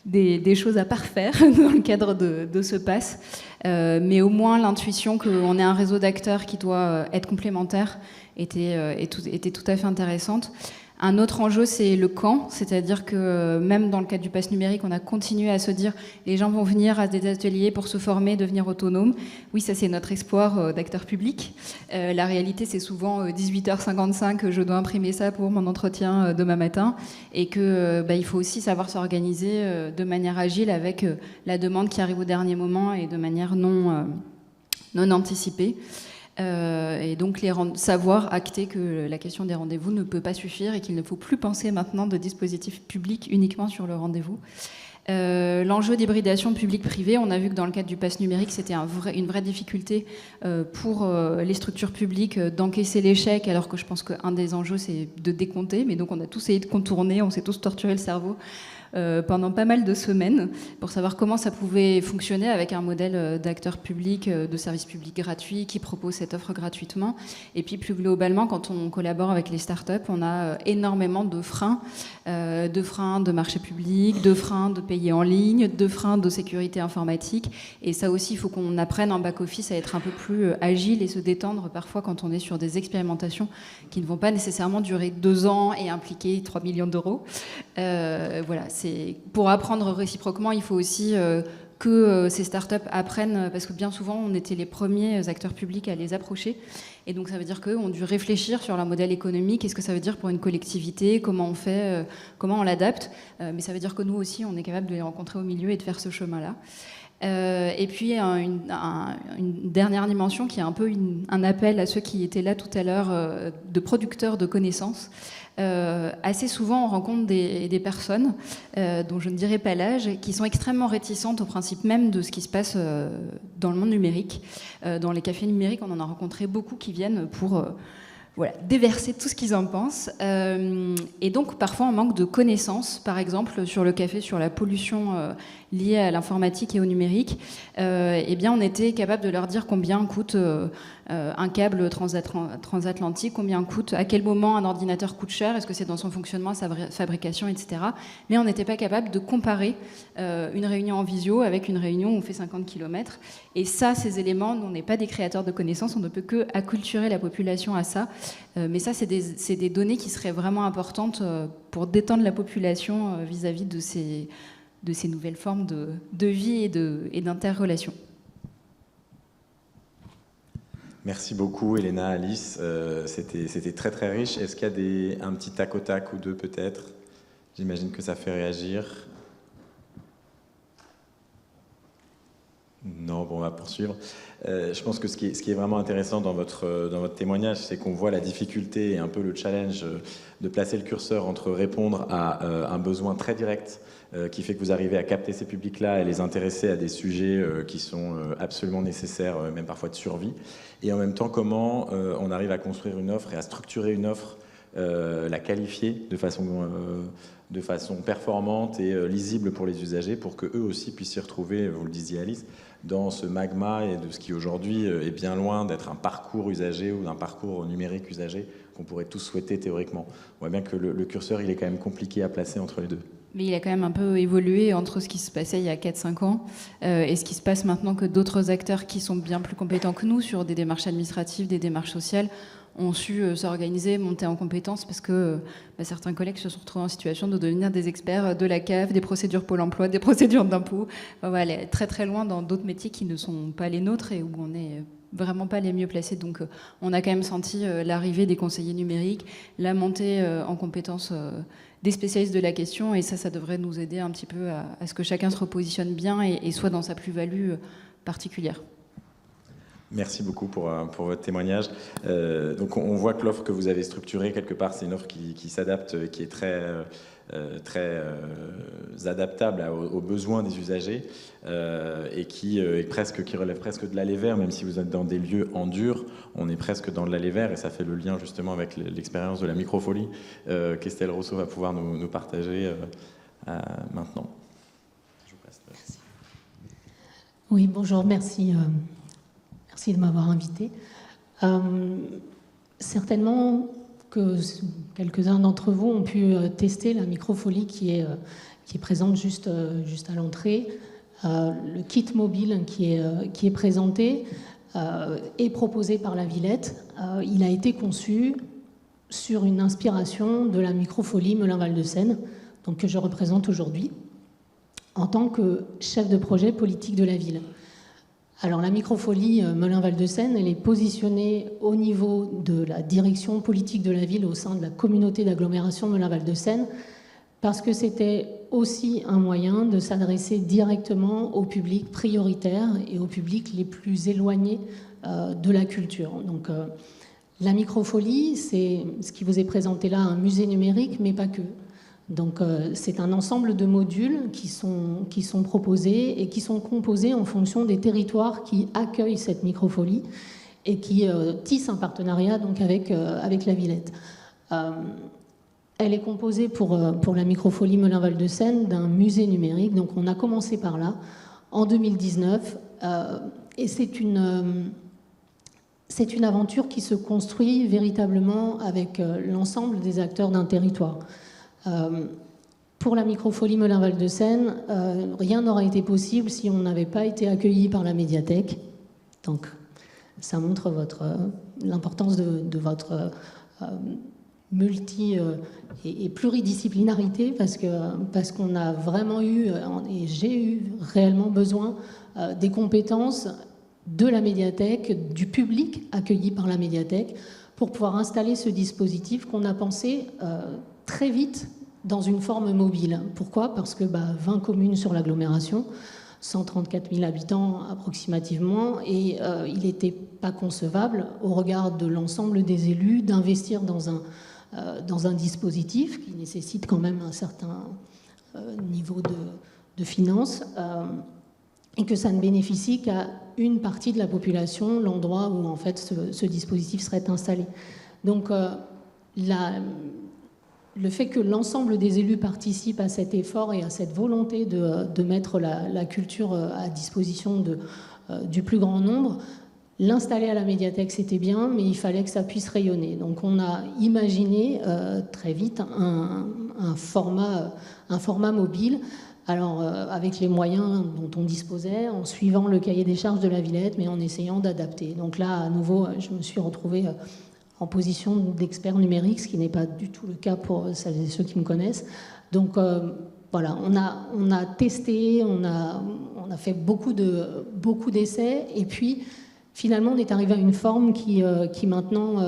D: des choses à parfaire dans le cadre de ce pass, mais au moins l'intuition qu'on est un réseau d'acteurs qui doit être complémentaire était tout à fait intéressante. Un autre enjeu, c'est le quand, c'est-à-dire que même dans le cadre du pass numérique, on a continué à se dire les gens vont venir à des ateliers pour se former, devenir autonomes. Oui, ça c'est notre espoir d'acteurs publics. La réalité, c'est souvent 18h55, je dois imprimer ça pour mon entretien demain matin, et que il faut aussi savoir s'organiser de manière agile avec la demande qui arrive au dernier moment et de manière non anticipée. Et donc savoir acter que la question des rendez-vous ne peut pas suffire et qu'il ne faut plus penser maintenant de dispositifs publics uniquement sur le rendez-vous. L'enjeu d'hybridation publique-privée, on a vu que dans le cadre du pass numérique, c'était une vraie difficulté pour les structures publiques d'encaisser l'échec, alors que je pense qu'un des enjeux, c'est de décompter. Mais donc on a tous essayé de contourner, on s'est tous torturé le cerveau pendant pas mal de semaines pour savoir comment ça pouvait fonctionner avec un modèle d'acteur public, de service public gratuit qui propose cette offre gratuitement. Et puis plus globalement, quand on collabore avec les startups, on a énormément de freins de marché public, de freins de payer en ligne, de freins de sécurité informatique. Et ça aussi, il faut qu'on apprenne en back-office à être un peu plus agile et se détendre parfois quand on est sur des expérimentations qui ne vont pas nécessairement durer 2 ans et impliquer 3 millions d'euros. Voilà, pour apprendre réciproquement, il faut aussi que ces startups apprennent, parce que bien souvent, on était les premiers acteurs publics à les approcher. Et donc, ça veut dire qu'eux ont dû réfléchir sur leur modèle économique. Qu'est-ce que ça veut dire pour une collectivité? Comment on fait? Comment on l'adapte? Mais ça veut dire que nous aussi, on est capable de les rencontrer au milieu et de faire ce chemin-là. Et puis, une dernière dimension qui est un peu un appel à ceux qui étaient là tout à l'heure, de producteurs de connaissances. Assez souvent, on rencontre des personnes, dont je ne dirai pas l'âge, qui sont extrêmement réticentes au principe même de ce qui se passe dans le monde numérique. Dans les cafés numériques, on en a rencontré beaucoup qui viennent pour déverser tout ce qu'ils en pensent. Et donc, parfois, on manque de connaissances, par exemple, sur le café, sur la pollution liée à l'informatique et au numérique. Eh bien, on était capable de leur dire combien coûte un câble transatlantique, combien coûte, à quel moment un ordinateur coûte cher, est-ce que c'est dans son fonctionnement, sa fabrication, etc. Mais on n'était pas capable de comparer une réunion en visio avec une réunion où on fait 50 km. Et ça, ces éléments, on n'est pas des créateurs de connaissances, on ne peut que acculturer la population à ça. Mais ça, c'est des données qui seraient vraiment importantes pour détendre la population vis-à-vis de ces nouvelles formes de vie et d'interrelation.
A: Merci beaucoup, Elena, Alice. C'était très très riche. Est-ce qu'il y a un petit tac au tac ou deux peut-être? J'imagine que ça fait réagir. Non, bon, on va poursuivre. Je pense que ce qui est vraiment intéressant dans votre témoignage, c'est qu'on voit la difficulté et un peu le challenge de placer le curseur entre répondre à un besoin très direct qui fait que vous arrivez à capter ces publics-là et les intéresser à des sujets qui sont absolument nécessaires, même parfois de survie, et en même temps comment on arrive à construire une offre et à structurer une offre, la qualifier de façon performante et lisible pour les usagers, pour qu'eux aussi puissent s'y retrouver, vous le disiez Alice, dans ce magma et de ce qui aujourd'hui est bien loin d'être un parcours usager ou un parcours numérique usager qu'on pourrait tous souhaiter théoriquement. On voit bien que le curseur, il est quand même compliqué à placer entre les deux.
D: Mais il a quand même un peu évolué entre ce qui se passait il y a 4-5 ans et ce qui se passe maintenant, que d'autres acteurs qui sont bien plus compétents que nous sur des démarches administratives, des démarches sociales, ont su s'organiser, monter en compétences, parce que certains collègues se sont retrouvés en situation de devenir des experts de la CAF, des procédures Pôle emploi, des procédures d'impôt. Enfin, voilà, très très loin dans d'autres métiers qui ne sont pas les nôtres et où on n'est vraiment pas les mieux placés. Donc on a quand même senti l'arrivée des conseillers numériques, la montée en compétences des spécialistes de la question, et ça devrait nous aider un petit peu à ce que chacun se repositionne bien et soit dans sa plus-value particulière.
A: Merci beaucoup pour votre témoignage. Donc on voit que l'offre que vous avez structurée, quelque part, c'est une offre qui s'adapte, qui est très adaptable aux besoins des usagers et qui relève presque de l'aller vers, même si vous êtes dans des lieux en dur, on est presque dans de l'aller vers, et ça fait le lien justement avec l'expérience de la microfolie qu'Estelle Rousseau va pouvoir nous partager maintenant. Je vous passe.
F: Merci. Oui, bonjour, merci. Merci de m'avoir invité. Certainement que quelques-uns d'entre vous ont pu tester la microfolie qui est présente juste à l'entrée. Le kit mobile qui est présenté est proposé par la Villette. Il a été conçu sur une inspiration de la microfolie Melun-Val-de-Seine, donc que je représente aujourd'hui, en tant que chef de projet politique de la ville. Alors la microfolie Melun-Val-de-Seine, elle est positionnée au niveau de la direction politique de la ville au sein de la communauté d'agglomération Melun-Val-de-Seine, parce que c'était aussi un moyen de s'adresser directement aux publics prioritaires et aux publics les plus éloignés de la culture. Donc, la microfolie, c'est ce qui vous est présenté là, un musée numérique, mais pas que. Donc, c'est un ensemble de modules qui sont proposés et qui sont composés en fonction des territoires qui accueillent cette microfolie et qui tissent un partenariat donc, avec la Villette. Elle est composée pour la microfolie Melun-Val de Seine d'un musée numérique. Donc, on a commencé par là en 2019 et c'est une aventure qui se construit véritablement avec l'ensemble des acteurs d'un territoire. Pour la microfolie Melun-Val de Seine, rien n'aurait été possible si on n'avait pas été accueilli par la médiathèque. Donc, ça montre l'importance de votre multi et pluridisciplinarité parce qu'on a vraiment eu, et j'ai eu réellement besoin des compétences de la médiathèque, du public accueilli par la médiathèque, pour pouvoir installer ce dispositif qu'on a pensé très vite dans une forme mobile. Pourquoi ? Parce que 20 communes sur l'agglomération, 134 000 habitants approximativement, et il n'était pas concevable, au regard de l'ensemble des élus, d'investir dans un dispositif qui nécessite quand même un certain niveau de finances, et que ça ne bénéficie qu'à une partie de la population, l'endroit où en fait ce dispositif serait installé. Donc le fait que l'ensemble des élus participent à cet effort et à cette volonté de mettre la culture à disposition du plus grand nombre, l'installer à la médiathèque c'était bien, mais il fallait que ça puisse rayonner. Donc on a imaginé très vite un format mobile, alors avec les moyens dont on disposait, en suivant le cahier des charges de la Villette, mais en essayant d'adapter. Donc là, à nouveau, je me suis retrouvée en position d'expert numérique, ce qui n'est pas du tout le cas pour celles et ceux qui me connaissent. Donc voilà, on a testé, on a fait beaucoup d'essais, et puis finalement on est arrivé à une forme qui maintenant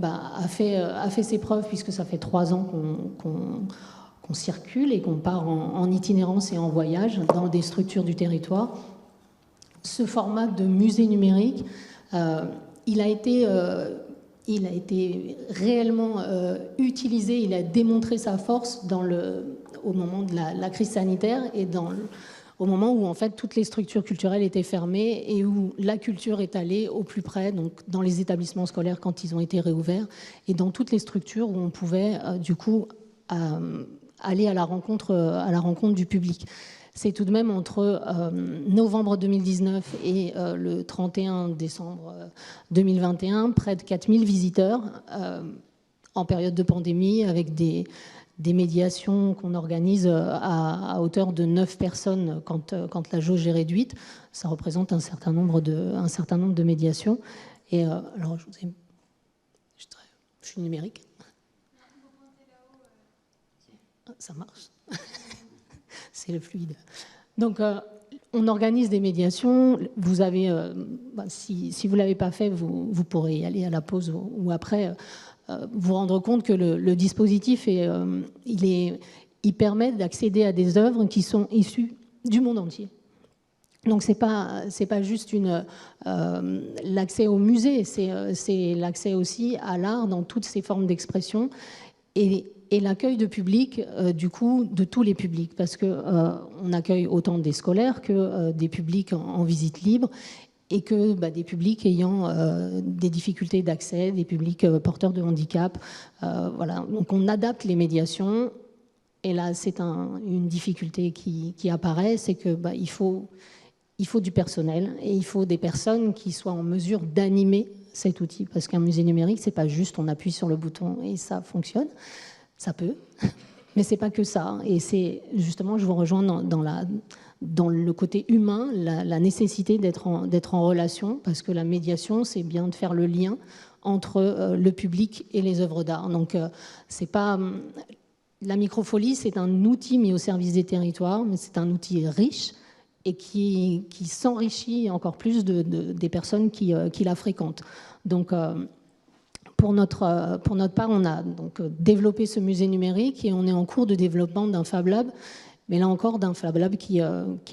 F: a fait ses preuves, puisque ça fait 3 ans qu'on circule et qu'on part en itinérance et en voyage dans des structures du territoire. Ce format de musée numérique, il a été réellement utilisé, il a démontré sa force au moment de la crise sanitaire et au moment où en fait toutes les structures culturelles étaient fermées et où la culture est allée au plus près, donc dans les établissements scolaires quand ils ont été réouverts et dans toutes les structures où on pouvait du coup aller à la rencontre du public. C'est tout de même entre novembre 2019 et le 31 décembre 2021, près de 4000 visiteurs en période de pandémie, avec des médiations qu'on organise à hauteur de 9 personnes quand la jauge est réduite. Ça représente un certain nombre de médiations. Et alors, je suis numérique. Ça marche. C'est le fluide. Donc, on organise des médiations. Vous avez, si vous ne l'avez pas fait, vous pourrez y aller à la pause ou après, vous rendre compte que le dispositif, il permet d'accéder à des œuvres qui sont issues du monde entier. Donc, c'est pas juste l'accès au musée, c'est l'accès aussi à l'art dans toutes ses formes d'expression. Et l'accueil de public, du coup, de tous les publics, parce qu'on accueille autant des scolaires que des publics en visite libre, et que des publics ayant des difficultés d'accès, des publics porteurs de handicap. Voilà. Donc on adapte les médiations, et là c'est une difficulté qui apparaît, c'est que il faut du personnel, et il faut des personnes qui soient en mesure d'animer cet outil, parce qu'un musée numérique, c'est pas juste on appuie sur le bouton et ça fonctionne. Ça peut, mais c'est pas que ça. Et c'est justement, je vous rejoins dans le côté humain, la nécessité d'être en relation, parce que la médiation, c'est bien de faire le lien entre le public et les œuvres d'art. Donc, c'est pas la microfolie, c'est un outil mis au service des territoires, mais c'est un outil riche et qui s'enrichit encore plus des personnes qui la fréquentent. Donc pour notre part, on a donc développé ce musée numérique et on est en cours de développement d'un Fab Lab, mais là encore d'un Fab Lab qui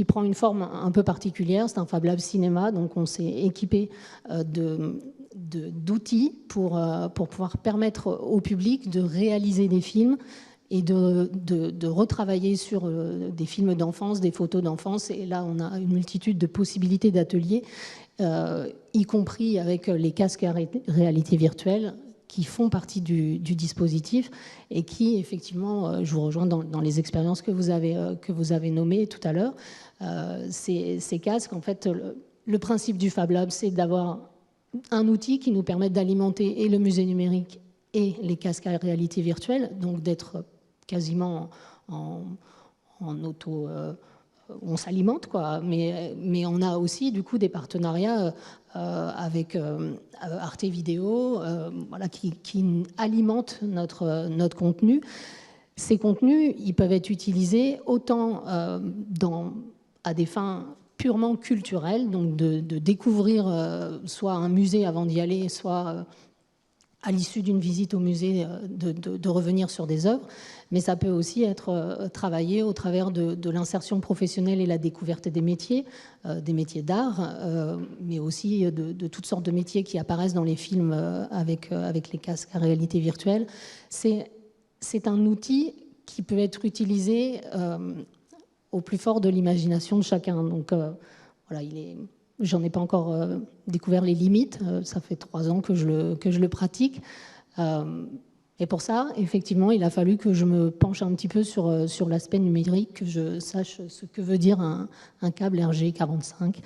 F: prend une forme un peu particulière. C'est un Fab Lab cinéma, donc on s'est équipé d'outils pour pouvoir permettre au public de réaliser des films et de retravailler sur des films d'enfance, des photos d'enfance. Et là, on a une multitude de possibilités d'ateliers, y compris avec les casques à réalité virtuelle, qui font partie du dispositif et qui, effectivement, je vous rejoins dans les expériences que vous avez nommées tout à l'heure. Ces casques, en fait, le principe du Fab Lab, c'est d'avoir un outil qui nous permette d'alimenter et le musée numérique et les casques à réalité virtuelle, donc d'être quasiment en auto... on s'alimente, quoi, mais on a aussi du coup des partenariats avec Arte Vidéo, voilà, qui alimentent notre contenu. Ces contenus, ils peuvent être utilisés autant à des fins purement culturelles, donc de découvrir soit un musée avant d'y aller, soit à l'issue d'une visite au musée, de revenir sur des œuvres, mais ça peut aussi être travaillé au travers de l'insertion professionnelle et la découverte des métiers d'art, mais aussi de toutes sortes de métiers qui apparaissent dans les films avec les casques à réalité virtuelle. C'est un outil qui peut être utilisé au plus fort de l'imagination de chacun. Donc voilà, j'en ai pas encore découvert les limites. Ça fait 3 ans que je le pratique. Et pour ça, effectivement, il a fallu que je me penche un petit peu sur l'aspect numérique, que je sache ce que veut dire un câble RG45,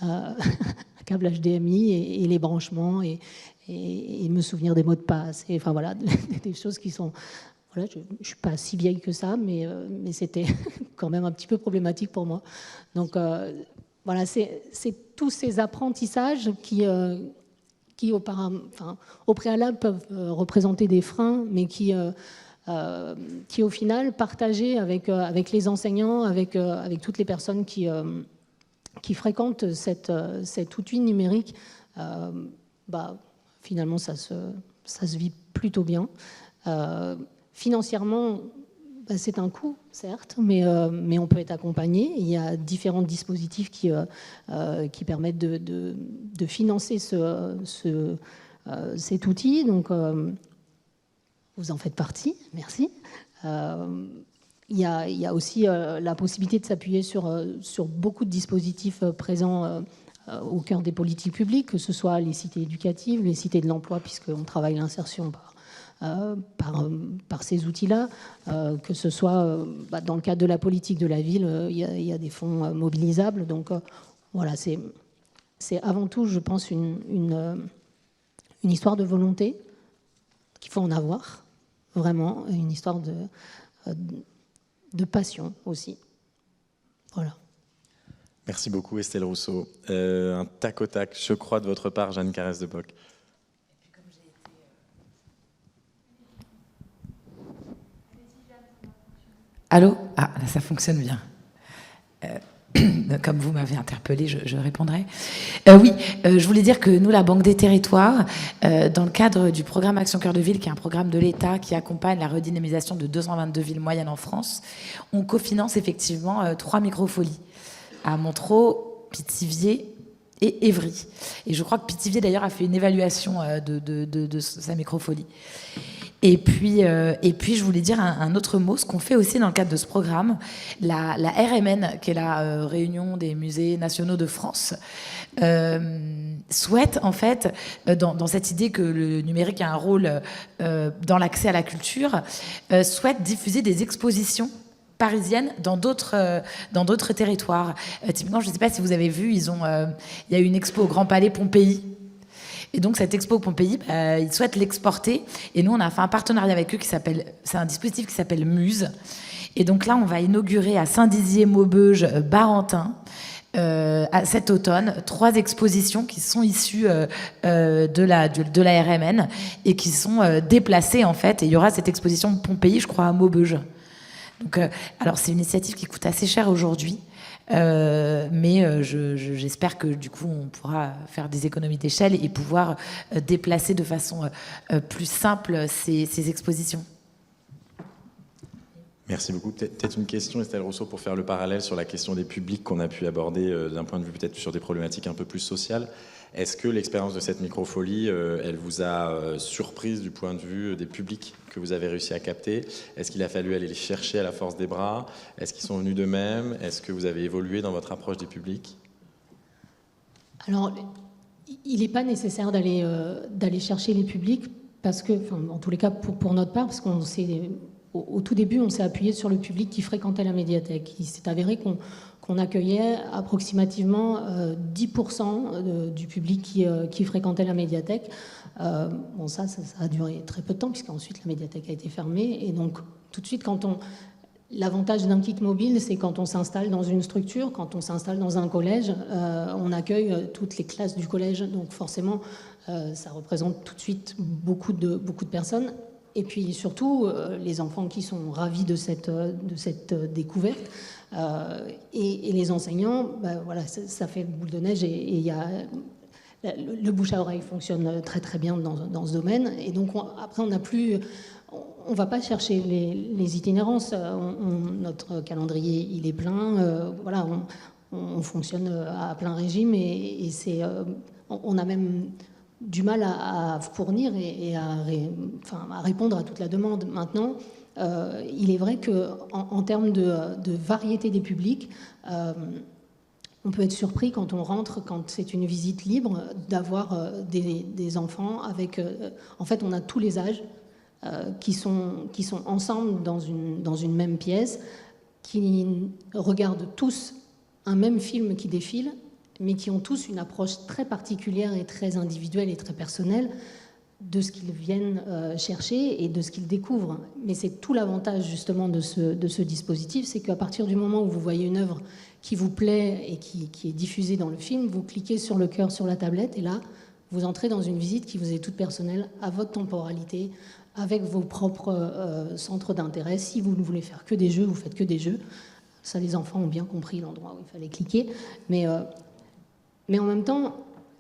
F: un câble HDMI et les branchements, et me souvenir des mots de passe. Et, enfin voilà, des choses qui sont... Voilà, je ne suis pas si vieille que ça, mais c'était quand même un petit peu problématique pour moi. Donc voilà, c'est tous ces apprentissages qui au préalable peuvent représenter des freins, mais qui au final, partagés avec les enseignants, avec toutes les personnes qui fréquentent cet outil numérique, finalement, ça se vit plutôt bien. Financièrement, c'est un coût, certes, mais on peut être accompagné. Il y a différents dispositifs qui permettent de financer cet outil. Donc, vous en faites partie, merci. Il y a aussi la possibilité de s'appuyer sur beaucoup de dispositifs présents au cœur des politiques publiques, que ce soit les cités éducatives, les cités de l'emploi, puisqu'on travaille l'insertion par ces outils-là, que ce soit dans le cadre de la politique de la ville, il y a des fonds mobilisables. Donc voilà, c'est avant tout, je pense, une histoire de volonté qu'il faut en avoir, vraiment, une histoire de passion aussi. Voilà.
A: Merci beaucoup Estelle Rousseau. Un tac au tac, je crois, de votre part, Jeanne Carès de Bock.
G: Allô ? Ah, là, ça fonctionne bien. Comme vous m'avez interpellé, je répondrai. Oui, je voulais dire que nous, la Banque des Territoires, dans le cadre du programme Action Cœur de Ville, qui est un programme de l'État qui accompagne la redynamisation de 222 villes moyennes en France, on cofinance effectivement 3 microfolies à Montereau, Pithiviers et Évry. Et je crois que Pithiviers, d'ailleurs, a fait une évaluation de sa microfolie. Et puis, je voulais dire un autre mot, ce qu'on fait aussi dans le cadre de ce programme, la RMN, qui est la Réunion des musées nationaux de France, souhaite, en fait, dans cette idée que le numérique a un rôle dans l'accès à la culture, souhaite diffuser des expositions parisiennes dans d'autres territoires. Typiquement, je ne sais pas si vous avez vu, il y a eu une expo au Grand Palais Pompéi. Et donc, cette expo Pompéi, ils souhaitent l'exporter. Et nous, on a fait un partenariat avec eux c'est un dispositif qui s'appelle Muse. Et donc là, on va inaugurer à Saint-Dizier, Maubeuge, Barentin, cet automne, 3 expositions qui sont issues de la RMN et qui sont déplacées, en fait. Et il y aura cette exposition Pompéi, je crois, à Maubeuge. Donc, alors, c'est une initiative qui coûte assez cher aujourd'hui. Mais j'espère que du coup on pourra faire des économies d'échelle et pouvoir déplacer de façon plus simple ces expositions.
A: Merci beaucoup. Peut-être une question, Estelle Rousseau, pour faire le parallèle sur la question des publics qu'on a pu aborder d'un point de vue peut-être sur des problématiques un peu plus sociales. Est-ce que l'expérience de cette microfolie, elle vous a surprise du point de vue des publics que vous avez réussi à capter? Est-ce qu'il a fallu aller les chercher à la force des bras? Est-ce qu'ils sont venus d'eux-mêmes? Est-ce que vous avez évolué dans votre approche des publics?
F: Alors, il n'est pas nécessaire d'aller chercher les publics, parce que, enfin, en tous les cas pour notre part, parce qu'on s'est... Au tout début, on s'est appuyé sur le public qui fréquentait la médiathèque. Il s'est avéré qu'on accueillait approximativement 10% du public qui fréquentait la médiathèque. Bon, ça a duré très peu de temps, puisqu'ensuite la médiathèque a été fermée. Et donc, tout de suite, l'avantage d'un kit mobile, c'est quand on s'installe dans une structure, quand on s'installe dans un collège, on accueille toutes les classes du collège. Donc forcément, ça représente tout de suite beaucoup de personnes. Et puis surtout, les enfants qui sont ravis de cette découverte. Et les enseignants, voilà, ça fait boule de neige. Et le bouche à oreille fonctionne très très bien dans ce domaine. Et donc après, on ne va pas chercher les itinérances. Notre calendrier, il est plein. Voilà, on fonctionne à plein régime. Et on a même du mal à fournir et à répondre à toute la demande. Maintenant, il est vrai qu'en termes de variété des publics, on peut être surpris quand on rentre, quand c'est une visite libre, d'avoir des enfants avec... en fait, on a tous les âges qui sont ensemble dans une même pièce, qui regardent tous un même film qui défile, mais qui ont tous une approche très particulière et très individuelle et très personnelle de ce qu'ils viennent chercher et de ce qu'ils découvrent. Mais c'est tout l'avantage justement de ce dispositif, c'est qu'à partir du moment où vous voyez une œuvre qui vous plaît et qui est diffusée dans le film, vous cliquez sur le cœur sur la tablette et là, vous entrez dans une visite qui vous est toute personnelle, à votre temporalité, avec vos propres centres d'intérêt. Si vous ne voulez faire que des jeux, vous faites que des jeux. Ça, les enfants ont bien compris l'endroit où il fallait cliquer. Mais en même temps,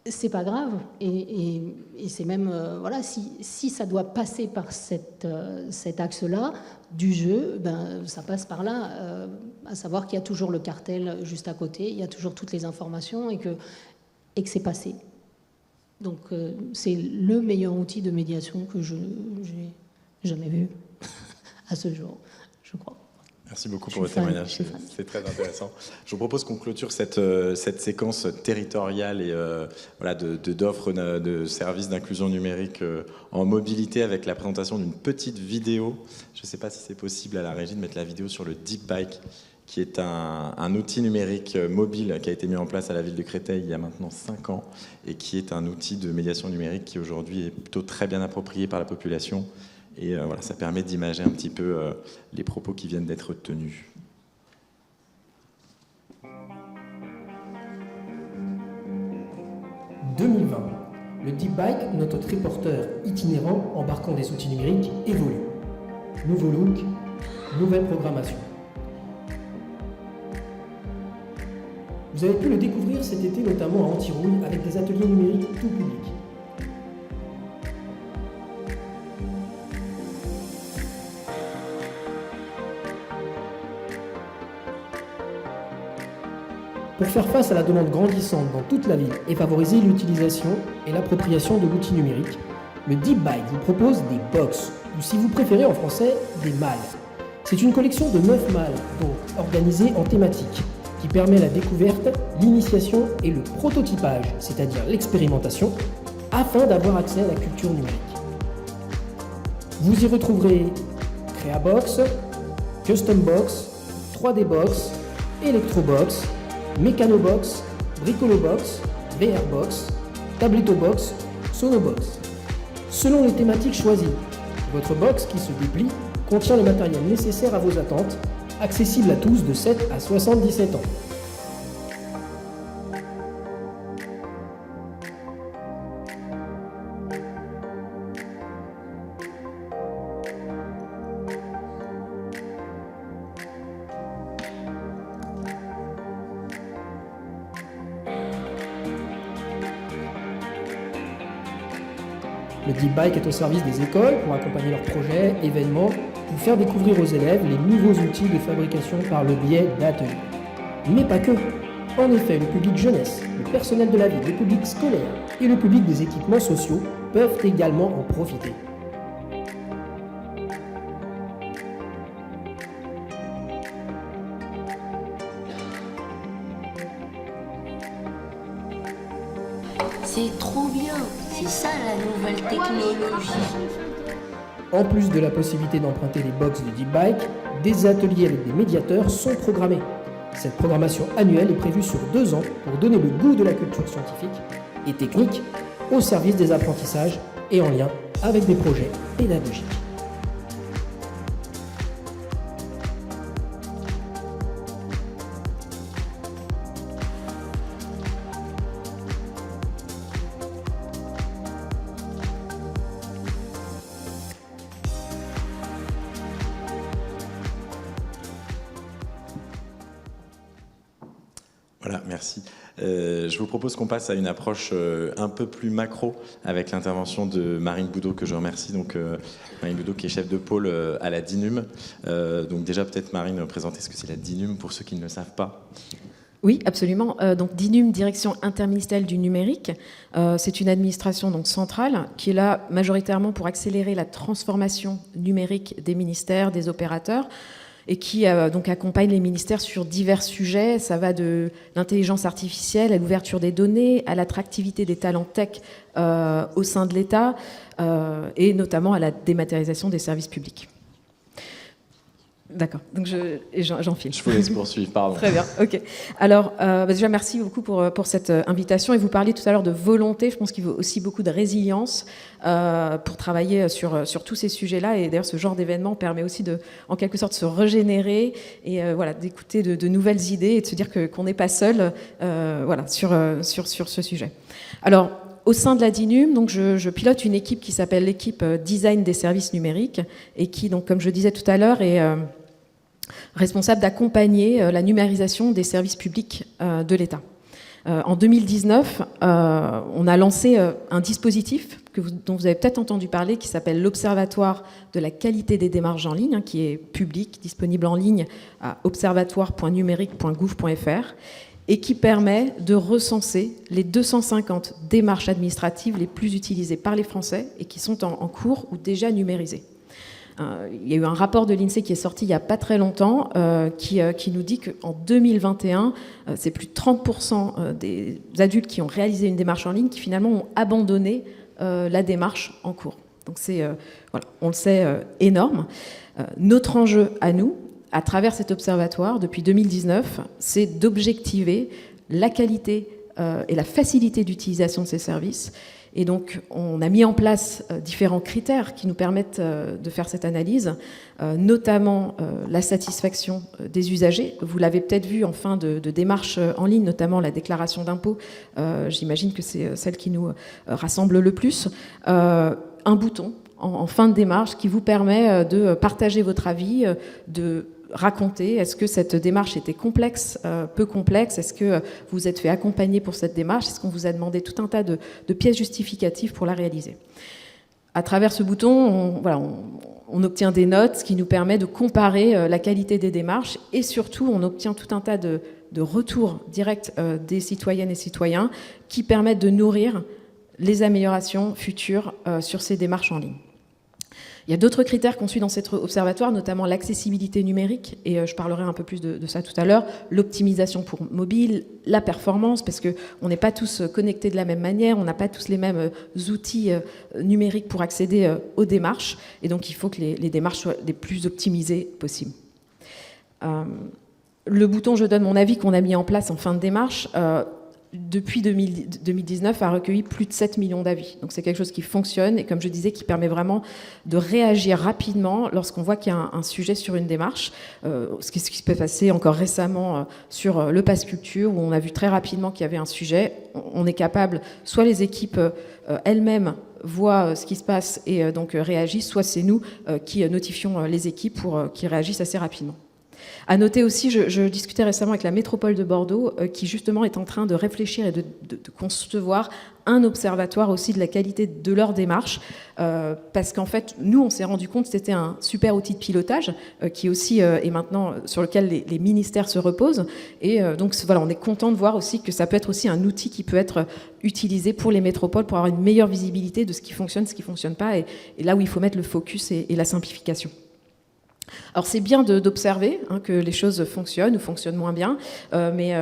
F: c'est pas grave. Et c'est même, voilà, si ça doit passer par cet axe-là du jeu, ça passe par là, à savoir qu'il y a toujours le cartel juste à côté, il y a toujours toutes les informations et que c'est passé. Donc c'est le meilleur outil de médiation que j'ai jamais vu à ce jour, je crois.
A: Merci beaucoup pour votre témoignage, c'est très intéressant. Je vous propose qu'on clôture cette séquence territoriale et voilà, d'offres de services d'inclusion numérique en mobilité avec la présentation d'une petite vidéo. Je ne sais pas si c'est possible à la régie de mettre la vidéo sur le Deep Bike, qui est un outil numérique mobile qui a été mis en place à la ville de Créteil il y a maintenant 5 ans et qui est un outil de médiation numérique qui aujourd'hui est plutôt très bien approprié par la population. Et voilà, ça permet d'imager un petit peu les propos qui viennent d'être tenus.
H: « 2020. Le Deep Bike, notre triporteur itinérant embarquant des outils numériques, évolue. Nouveau look, nouvelle programmation. Vous avez pu le découvrir cet été, notamment à Antirouille, avec des ateliers numériques tout public. Pour faire face à la demande grandissante dans toute la ville et favoriser l'utilisation et l'appropriation de l'outil numérique, le Deep Bike vous propose des box, ou si vous préférez en français, des malles. C'est une collection de 9 malles, donc organisées en thématiques, qui permet la découverte, l'initiation et le prototypage, c'est-à-dire l'expérimentation, afin d'avoir accès à la culture numérique. Vous y retrouverez Créabox, Custom Box, 3D Box, Electrobox, Mécanobox, Bricolobox, VRbox, Tablettobox, Sonobox. Selon les thématiques choisies, votre box qui se déplie contient le matériel nécessaire à vos attentes, accessible à tous de 7 à 77 ans. Le Deep Bike est au service des écoles pour accompagner leurs projets, événements pour faire découvrir aux élèves les nouveaux outils de fabrication par le biais d'ateliers. Mais pas que. En effet, le public jeunesse, le personnel de la ville, le public scolaire et le public des équipements sociaux peuvent également en profiter.
I: C'est trop bien, c'est ça la nouvelle technologie.
H: En plus de la possibilité d'emprunter les box de Deep Bike, des ateliers avec des médiateurs sont programmés. Cette programmation annuelle est prévue sur 2 ans pour donner le goût de la culture scientifique et technique au service des apprentissages et en lien avec des projets pédagogiques.
A: Voilà, merci. Je vous propose qu'on passe à une approche un peu plus macro avec l'intervention de Marine Boudot, que je remercie. Donc, Marine Boudot, qui est chef de pôle à la DINUM. Donc déjà, peut-être, Marine, présenter ce que c'est la DINUM pour ceux qui ne le savent pas.
J: Oui, absolument. Donc DINUM, Direction interministérielle du numérique, c'est une administration donc centrale qui est là majoritairement pour accélérer la transformation numérique des ministères, des opérateurs, et qui donc accompagne les ministères sur divers sujets. Ça va de l'intelligence artificielle à l'ouverture des données, à l'attractivité des talents tech au sein de l'État, et notamment à la dématérialisation des services publics. D'accord, donc j'enfile.
A: Je vous laisse poursuivre, pardon.
J: Très bien, ok. Alors, déjà, merci beaucoup pour cette invitation. Et vous parliez tout à l'heure de volonté. Je pense qu'il faut aussi beaucoup de résilience pour travailler sur tous ces sujets-là. Et d'ailleurs, ce genre d'événement permet aussi de, en quelque sorte, se régénérer et voilà, d'écouter de nouvelles idées et de se dire qu'on n'est pas seul voilà, sur ce sujet. Alors, au sein de la DINUM, donc je pilote une équipe qui s'appelle l'équipe Design des services numériques et qui, donc, comme je disais tout à l'heure, est responsable d'accompagner la numérisation des services publics de l'État. En 2019, on a lancé un dispositif dont vous avez peut-être entendu parler, qui s'appelle l'Observatoire de la qualité des démarches en ligne, qui est public, disponible en ligne à observatoire.numérique.gouv.fr, et qui permet de recenser les 250 démarches administratives les plus utilisées par les Français et qui sont en cours ou déjà numérisées. Il y a eu un rapport de l'INSEE qui est sorti il n'y a pas très longtemps qui nous dit qu'en 2021, c'est plus de 30% des adultes qui ont réalisé une démarche en ligne qui finalement ont abandonné la démarche en cours. Donc c'est, voilà, on le sait, énorme. Notre enjeu à nous, à travers cet observatoire, depuis 2019, c'est d'objectiver la qualité et la facilité d'utilisation de ces services. Et donc, on a mis en place différents critères qui nous permettent de faire cette analyse, notamment la satisfaction des usagers. Vous l'avez peut-être vu en fin de démarche en ligne, notamment la déclaration d'impôt. J'imagine que c'est celle qui nous rassemble le plus. Un bouton en fin de démarche qui vous permet de partager votre avis, de raconter, est-ce que cette démarche était complexe, peu complexe, est-ce que vous vous êtes fait accompagner pour cette démarche, est-ce qu'on vous a demandé tout un tas de pièces justificatives pour la réaliser. À travers ce bouton, on obtient des notes, ce qui nous permet de comparer la qualité des démarches et surtout on obtient tout un tas de retours directs des citoyennes et citoyens qui permettent de nourrir les améliorations futures sur ces démarches en ligne. Il y a d'autres critères qu'on suit dans cet observatoire, notamment l'accessibilité numérique, et je parlerai un peu plus de ça tout à l'heure, l'optimisation pour mobile, la performance, parce qu'on n'est pas tous connectés de la même manière, on n'a pas tous les mêmes outils numériques pour accéder aux démarches, et donc il faut que les démarches soient les plus optimisées possibles. Le bouton « Je donne mon avis » qu'on a mis en place en fin de démarche, depuis 2019, a recueilli plus de 7 millions d'avis. Donc c'est quelque chose qui fonctionne et, comme je disais, qui permet vraiment de réagir rapidement lorsqu'on voit qu'il y a un sujet sur une démarche. Ce qui se peut passer encore récemment sur le Pass Culture, où on a vu très rapidement qu'il y avait un sujet. On est capable, soit les équipes elles-mêmes voient ce qui se passe et donc réagissent, soit c'est nous qui notifions les équipes pour qu'ils réagissent assez rapidement. À noter aussi, je discutais récemment avec la métropole de Bordeaux, qui justement est en train de réfléchir et de concevoir un observatoire aussi de la qualité de leur démarche, parce qu'en fait, nous, on s'est rendu compte que c'était un super outil de pilotage, qui aussi est maintenant sur lequel les ministères se reposent. Et donc voilà, on est content de voir aussi que ça peut être aussi un outil qui peut être utilisé pour les métropoles pour avoir une meilleure visibilité de ce qui fonctionne, ce qui ne fonctionne pas, et là où il faut mettre le focus et la simplification. Alors c'est bien d'observer que les choses fonctionnent ou fonctionnent moins bien, mais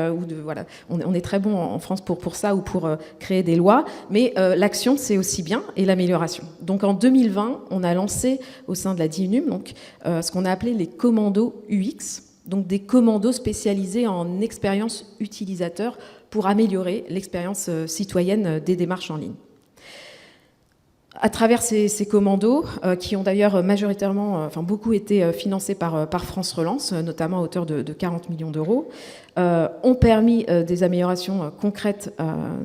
J: voilà, on est très bon en France pour ça ou pour créer des lois, mais l'action c'est aussi bien et l'amélioration. Donc en 2020, on a lancé au sein de la DINUM donc, ce qu'on a appelé les commandos UX, donc des commandos spécialisés en expérience utilisateur pour améliorer l'expérience citoyenne des démarches en ligne. À travers ces commandos, qui ont d'ailleurs majoritairement, beaucoup été financés par France Relance, notamment à hauteur de 40 millions d'euros, ont permis des améliorations concrètes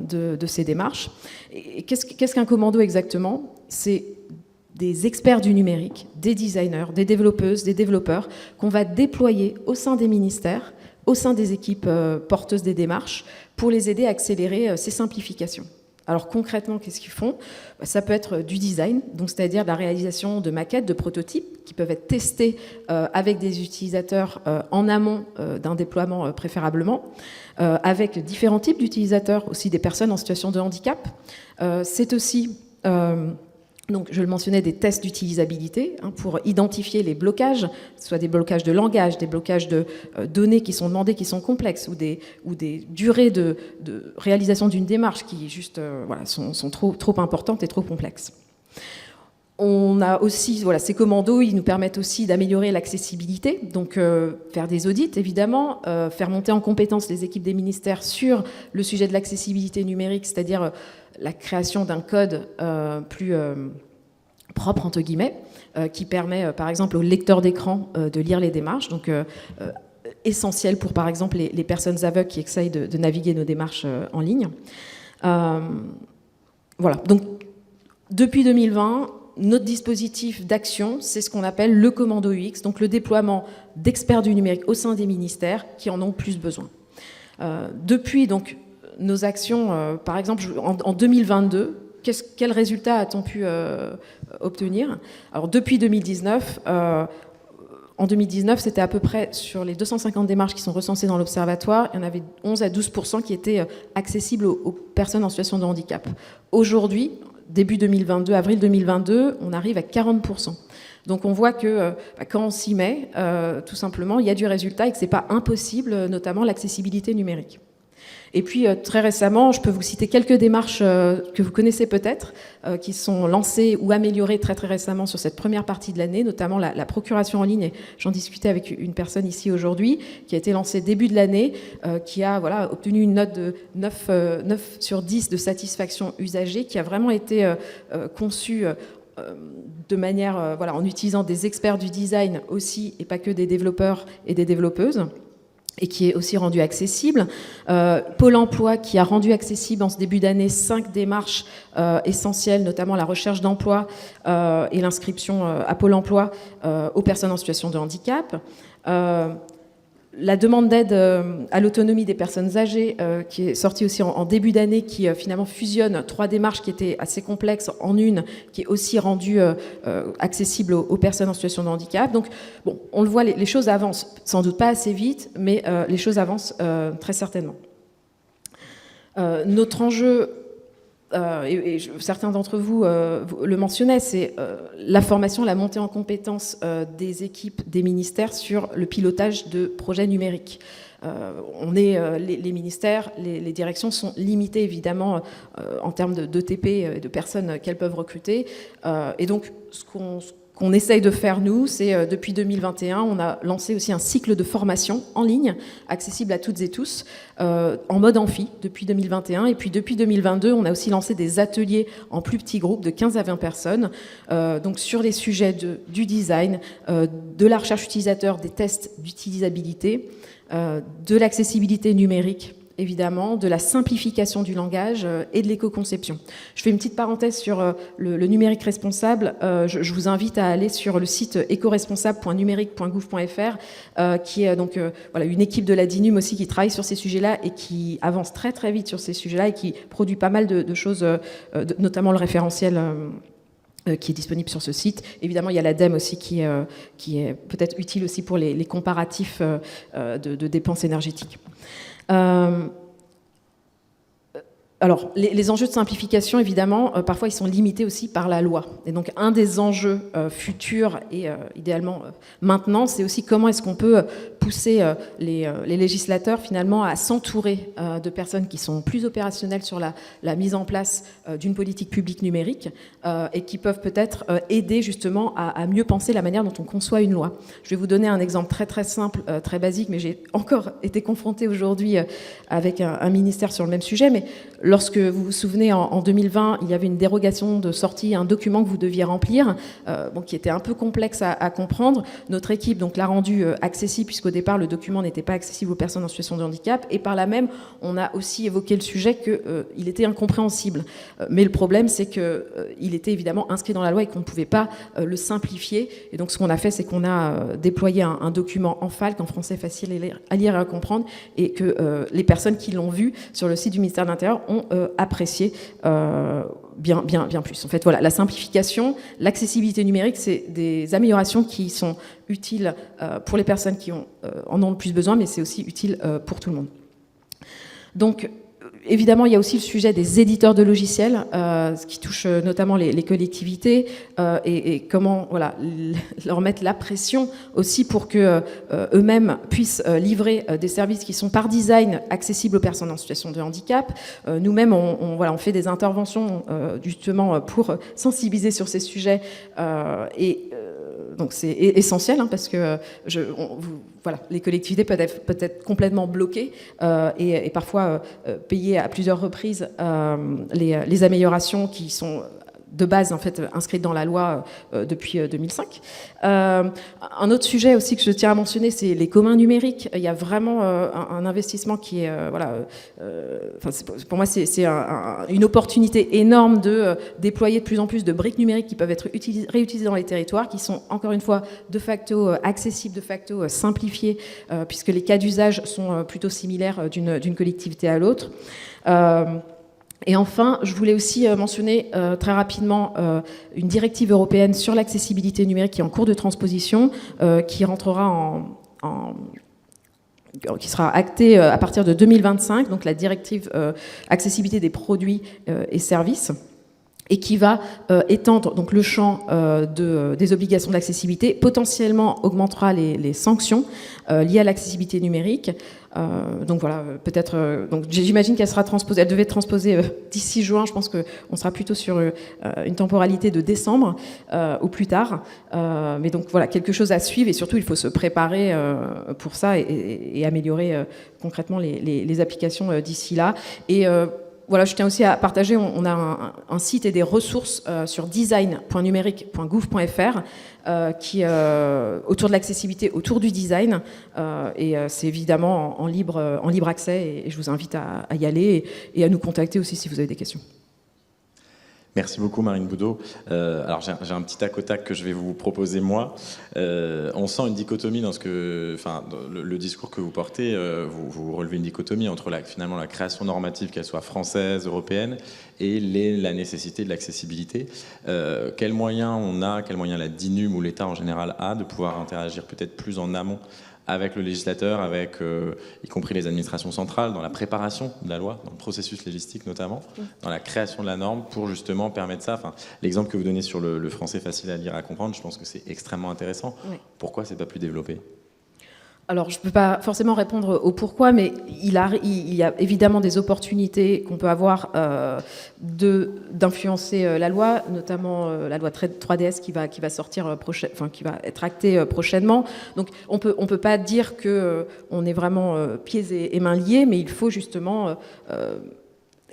J: de ces démarches. Et qu'est-ce qu'un commando exactement ? C'est des experts du numérique, des designers, des développeuses, des développeurs qu'on va déployer au sein des ministères, au sein des équipes porteuses des démarches, pour les aider à accélérer ces simplifications. Alors concrètement, qu'est-ce qu'ils font ? Ça peut être du design, donc c'est-à-dire de la réalisation de maquettes, de prototypes qui peuvent être testés avec des utilisateurs en amont d'un déploiement préférablement, avec différents types d'utilisateurs, aussi des personnes en situation de handicap. C'est aussi... donc, je le mentionnais, des tests d'utilisabilité pour identifier les blocages, soit des blocages de langage, des blocages de données qui sont demandées, qui sont complexes, ou des durées de réalisation d'une démarche qui juste, sont trop importantes et trop complexes. On a aussi, ces commandos, ils nous permettent aussi d'améliorer l'accessibilité, donc faire des audits évidemment, faire monter en compétence les équipes des ministères sur le sujet de l'accessibilité numérique, c'est-à-dire la création d'un code plus propre, entre guillemets, qui permet par exemple aux lecteurs d'écran de lire les démarches, donc essentiel pour par exemple les personnes aveugles qui essayent de naviguer nos démarches en ligne. Voilà, donc depuis 2020, notre dispositif d'action, c'est ce qu'on appelle le commando UX, donc le déploiement d'experts du numérique au sein des ministères qui en ont plus besoin. Depuis donc nos actions, par exemple en 2022, quels résultats a-t-on pu obtenir ? Alors depuis 2019, en 2019, c'était à peu près sur les 250 démarches qui sont recensées dans l'Observatoire, il y en avait 11 à 12% qui étaient accessibles aux personnes en situation de handicap. Aujourd'hui, début 2022, avril 2022, on arrive à 40%. Donc on voit que quand on s'y met, tout simplement, il y a du résultat et que ce n'est pas impossible, notamment l'accessibilité numérique. Et puis très récemment, je peux vous citer quelques démarches que vous connaissez peut-être, qui sont lancées ou améliorées très très récemment sur cette première partie de l'année, notamment la procuration en ligne. Et j'en discutais avec une personne ici aujourd'hui, qui a été lancée début de l'année, qui a obtenu une note de 9 sur 10 de satisfaction usagée, qui a vraiment été conçue de manière, en utilisant des experts du design aussi, et pas que des développeurs et des développeuses, et qui est aussi rendu accessible. Pôle emploi qui a rendu accessible en ce début d'année 5 démarches essentielles, notamment la recherche d'emploi et l'inscription à Pôle emploi aux personnes en situation de handicap. La demande d'aide à l'autonomie des personnes âgées, qui est sortie aussi en début d'année, qui finalement fusionne 3 démarches qui étaient assez complexes en une, qui est aussi rendue accessible aux personnes en situation de handicap. Donc, bon, on le voit, les choses avancent, sans doute pas assez vite, mais les choses avancent très certainement. Notre enjeu, et certains d'entre vous le mentionnaient, c'est la formation, la montée en compétences des équipes des ministères sur le pilotage de projets numériques. Les ministères, les directions sont limitées évidemment en termes d'ETP, de personnes qu'elles peuvent recruter. Et donc, ce qu'on essaye de faire, nous, c'est depuis 2021, on a lancé aussi un cycle de formation en ligne, accessible à toutes et tous, en mode amphi, depuis 2021. Et puis depuis 2022, on a aussi lancé des ateliers en plus petits groupes de 15 à 20 personnes, donc sur les sujets du design, de la recherche utilisateur, des tests d'utilisabilité, de l'accessibilité numérique évidemment, de la simplification du langage et de l'éco-conception. Je fais une petite parenthèse sur le numérique responsable. Je vous invite à aller sur le site écoresponsable.numérique.gouv.fr qui est donc voilà, une équipe de la DINUM aussi qui travaille sur ces sujets-là et qui avance très très vite sur ces sujets-là et qui produit pas mal de choses, notamment le référentiel qui est disponible sur ce site. Évidemment, il y a l'ADEME aussi qui est peut-être utile aussi pour les comparatifs de dépenses énergétiques. Alors, les enjeux de simplification, évidemment, parfois, ils sont limités aussi par la loi. Et donc, un des enjeux futurs et idéalement maintenant, c'est aussi comment est-ce qu'on peut pousser les législateurs, finalement, à s'entourer de personnes qui sont plus opérationnelles sur la mise en place d'une politique publique numérique et qui peuvent peut-être aider, justement, à mieux penser la manière dont on conçoit une loi. Je vais vous donner un exemple très, très simple, très basique, mais j'ai encore été confrontée aujourd'hui avec un ministère sur le même sujet, mais lorsque vous vous souvenez, en 2020, il y avait une dérogation de sortie, un document que vous deviez remplir, qui était un peu complexe à comprendre. Notre équipe donc l'a rendu accessible, puisqu'au départ, le document n'était pas accessible aux personnes en situation de handicap. Et par là même, on a aussi évoqué le sujet qu'il était incompréhensible. Mais le problème, c'est qu'il était évidemment inscrit dans la loi et qu'on ne pouvait pas le simplifier. Et donc, ce qu'on a fait, c'est qu'on a déployé un document en FALC, en français facile à lire et à comprendre, et que les personnes qui l'ont vu sur le site du ministère de l'Intérieur ont apprécié bien plus. En fait, voilà, la simplification, l'accessibilité numérique, c'est des améliorations qui sont utiles pour les personnes qui en ont le plus besoin, mais c'est aussi utile pour tout le monde. Donc, évidemment, il y a aussi le sujet des éditeurs de logiciels, ce qui touche notamment les collectivités, et comment voilà, leur mettre la pression aussi pour qu'eux-mêmes puissent livrer des services qui sont par design accessibles aux personnes en situation de handicap. Nous-mêmes, on fait des interventions justement pour sensibiliser sur ces sujets donc c'est essentiel parce que voilà, les collectivités peuvent être complètement bloquées et parfois payer à plusieurs reprises les améliorations qui sont de base en fait inscrites dans la loi depuis 2005. Un autre sujet aussi que je tiens à mentionner, c'est les communs numériques. Il y a vraiment un investissement qui est pour moi c'est une opportunité énorme de déployer de plus en plus de briques numériques qui peuvent être réutilisées dans les territoires, qui sont encore une fois de facto accessibles, de facto simplifiées, puisque les cas d'usage sont plutôt similaires d'une collectivité à l'autre. Et enfin, je voulais aussi mentionner très rapidement une directive européenne sur l'accessibilité numérique qui est en cours de transposition, qui rentrera qui sera actée à partir de 2025, donc la directive accessibilité des produits et services, et qui va étendre donc le champ des obligations d'accessibilité, potentiellement augmentera les sanctions liées à l'accessibilité numérique. Donc voilà, peut-être. Donc j'imagine qu'elle sera transposée. Elle devait être transposée d'ici juin. Je pense qu'on sera plutôt sur une temporalité de décembre ou plus tard. Mais donc voilà, quelque chose à suivre et surtout il faut se préparer pour ça et améliorer concrètement les applications d'ici là. Et voilà, je tiens aussi à partager, on a un site et des ressources sur design.numérique.gouv.fr qui autour de l'accessibilité, autour du design, et c'est évidemment en libre accès, et je vous invite à y aller et à nous contacter aussi si vous avez des questions.
A: Merci beaucoup Marine Boudot. Alors j'ai un petit tac au tac que je vais vous proposer moi. On sent une dichotomie dans le discours que vous portez. Vous relevez une dichotomie entre finalement la création normative, qu'elle soit française, européenne, et la nécessité de l'accessibilité. Quels moyens quels moyens la DINUM ou l'État en général a de pouvoir interagir peut-être plus en amont avec le législateur, avec y compris les administrations centrales, dans la préparation de la loi, dans le processus légistique notamment, dans la création de la norme, pour justement permettre ça. L'exemple que vous donnez sur le français facile à lire et à comprendre, je pense que c'est extrêmement intéressant. Oui. Pourquoi c'est pas plus développé ?
J: Alors, je ne peux pas forcément répondre au pourquoi, mais il y a évidemment des opportunités qu'on peut avoir d'influencer la loi, notamment la loi 3DS qui va sortir qui va être actée prochainement. Donc, on peut pas dire que on est vraiment pieds et mains liés, mais il faut justement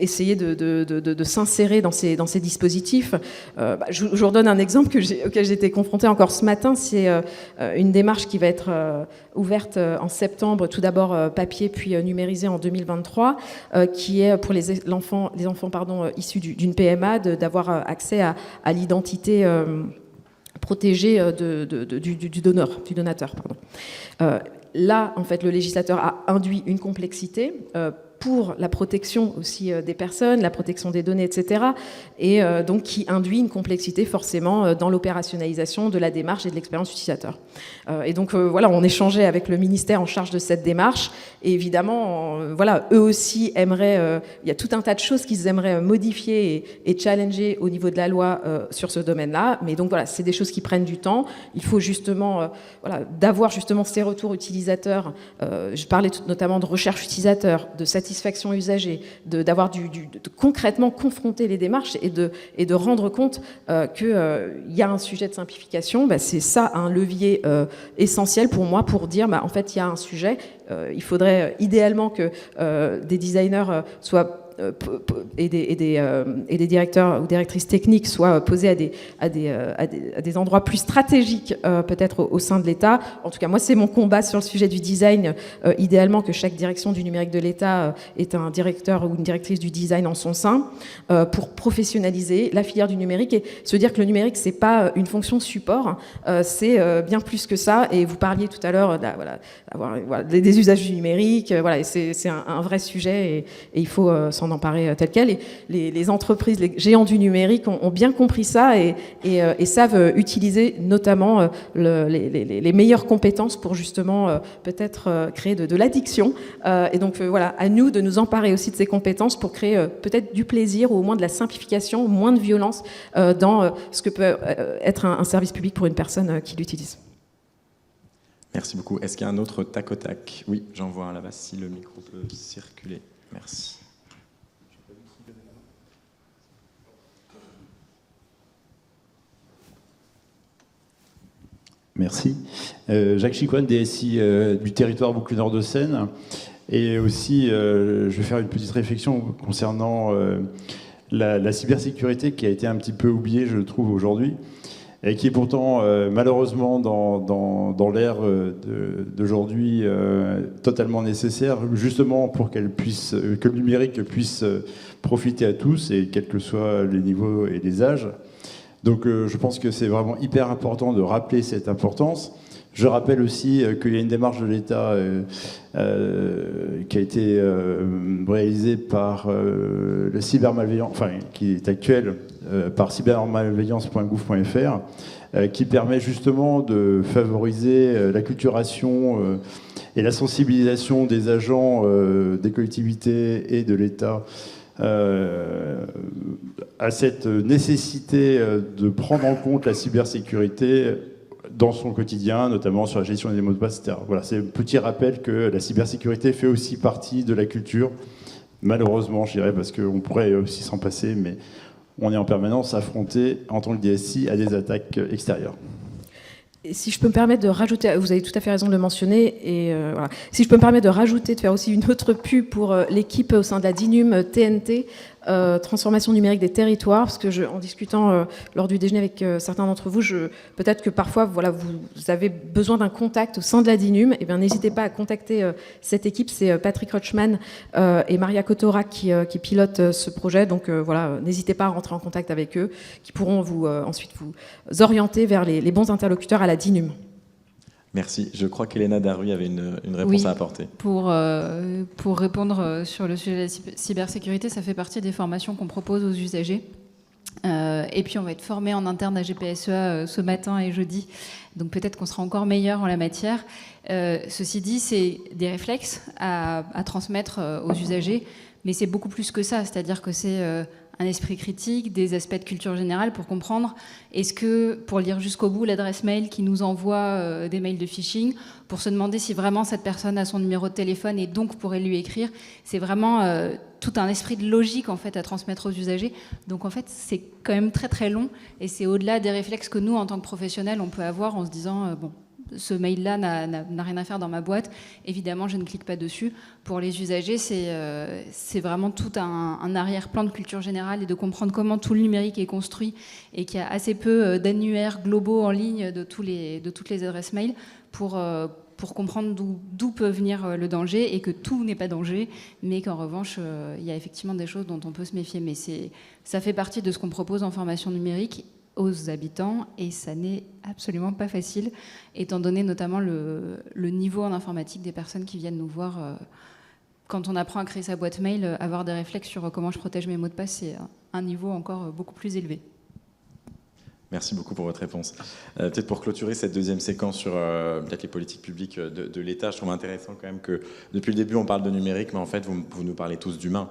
J: essayer de s'insérer dans ces dispositifs. Je vous redonne un exemple auquel j'ai été confrontée encore ce matin. C'est une démarche qui va être ouverte en septembre, tout d'abord papier puis numérisée en 2023, qui est pour les enfants issus d'une PMA d'avoir accès à l'identité protégée du donateur. Là, en fait, le législateur a induit une complexité pour la protection aussi des personnes, la protection des données, etc. Et donc qui induit une complexité forcément dans l'opérationnalisation de la démarche et de l'expérience utilisateur. Et donc voilà, on échangeait avec le ministère en charge de cette démarche. Et évidemment, voilà, eux aussi aimeraient, il y a tout un tas de choses qu'ils aimeraient modifier et challenger au niveau de la loi sur ce domaine-là. Mais donc voilà, c'est des choses qui prennent du temps. Il faut justement, voilà, d'avoir justement ces retours utilisateurs. Je parlais notamment de recherche utilisateur, de satisfaction usagée, d'avoir de concrètement confronter les démarches et de rendre compte qu'il y a un sujet de simplification. C'est ça un levier essentiel pour moi pour dire en fait il y a un sujet. Il faudrait idéalement que des designers soient et des directeurs ou directrices techniques soient posés à des endroits plus stratégiques peut-être au sein de l'État. En tout cas, moi, c'est mon combat sur le sujet du design. Idéalement, que chaque direction du numérique de l'État ait un directeur ou une directrice du design en son sein pour professionnaliser la filière du numérique et se dire que le numérique, c'est pas une fonction support, c'est bien plus que ça. Et vous parliez tout à l'heure des usages du numérique. Et c'est un vrai sujet et il faut s'en emparer tel quel. Et les entreprises, les géants du numérique ont bien compris ça et savent utiliser notamment les meilleures compétences pour justement peut-être créer de l'addiction. Et donc voilà, à nous de nous emparer aussi de ces compétences pour créer peut-être du plaisir ou au moins de la simplification, moins de violence dans ce que peut être un service public pour une personne qui l'utilise.
A: Merci beaucoup. Est-ce qu'il y a un autre tac au tac? Oui, j'en vois un là-bas, si le micro peut circuler. Merci.
K: Merci. Jacques Chicoine, DSI du territoire Boucle Nord de Seine. Et aussi, je vais faire une petite réflexion concernant la cybersécurité qui a été un petit peu oubliée, je trouve, aujourd'hui, et qui est pourtant, malheureusement, dans l'ère d'aujourd'hui, totalement nécessaire, justement pour que le numérique puisse profiter à tous, et quels que soient les niveaux et les âges. Donc je pense que c'est vraiment hyper important de rappeler cette importance. Je rappelle aussi qu'il y a une démarche de l'État qui a été réalisée par le cybermalveillance, enfin qui est actuelle par cybermalveillance.gouv.fr, qui permet justement de favoriser l'acculturation et la sensibilisation des agents des collectivités et de l'État à cette nécessité de prendre en compte la cybersécurité dans son quotidien, notamment sur la gestion des mots de passe, etc. Voilà, c'est un petit rappel que la cybersécurité fait aussi partie de la culture. Malheureusement, je dirais, parce qu'on pourrait aussi s'en passer, mais on est en permanence affronté, en tant que DSI, à des attaques extérieures.
J: Et si je peux me permettre de rajouter, vous avez tout à fait raison de le mentionner, et voilà. Si je peux me permettre de rajouter, de faire aussi une autre pub pour l'équipe au sein de la DINUM TNT, transformation numérique des territoires, parce que en discutant lors du déjeuner avec certains d'entre vous, peut-être que parfois vous avez besoin d'un contact au sein de la DINUM, et bien n'hésitez pas à contacter cette équipe, c'est Patrick Rochman et Maria Kotora qui pilotent ce projet, donc voilà, n'hésitez pas à rentrer en contact avec eux, qui pourront ensuite vous orienter vers les bons interlocuteurs à la DINUM.
A: Merci. Je crois qu'Elena Darui avait une réponse à apporter.
D: Pour répondre sur le sujet de la cybersécurité, ça fait partie des formations qu'on propose aux usagers. Et puis on va être formé en interne à GPSEA ce matin et jeudi, donc peut-être qu'on sera encore meilleur en la matière. Ceci dit, c'est des réflexes à transmettre aux usagers, mais c'est beaucoup plus que ça, c'est-à-dire que c'est un esprit critique, des aspects de culture générale pour comprendre, est-ce que, pour lire jusqu'au bout l'adresse mail qui nous envoie des mails de phishing, pour se demander si vraiment cette personne a son numéro de téléphone et donc pourrait lui écrire, c'est vraiment tout un esprit de logique en fait à transmettre aux usagers. Donc en fait, c'est quand même très très long et c'est au-delà des réflexes que nous, en tant que professionnels, on peut avoir en se disant bon, ce mail-là n'a rien à faire dans ma boîte, évidemment, je ne clique pas dessus. Pour les usagers, c'est vraiment tout un arrière-plan de culture générale et de comprendre comment tout le numérique est construit et qu'il y a assez peu d'annuaires globaux en ligne de toutes les adresses mail pour comprendre d'où peut venir le danger et que tout n'est pas danger, mais qu'en revanche, il y a effectivement des choses dont on peut se méfier. Mais ça fait partie de ce qu'on propose en formation numérique aux habitants et ça n'est absolument pas facile, étant donné notamment le niveau en informatique des personnes qui viennent nous voir. Quand on apprend à créer sa boîte mail, avoir des réflexes sur comment je protège mes mots de passe, c'est un niveau encore beaucoup plus élevé.
A: Merci beaucoup pour votre réponse. Peut-être pour clôturer cette deuxième séquence sur peut-être les politiques publiques de l'État, je trouve intéressant quand même que depuis le début on parle de numérique, mais en fait vous nous parlez tous d'humains.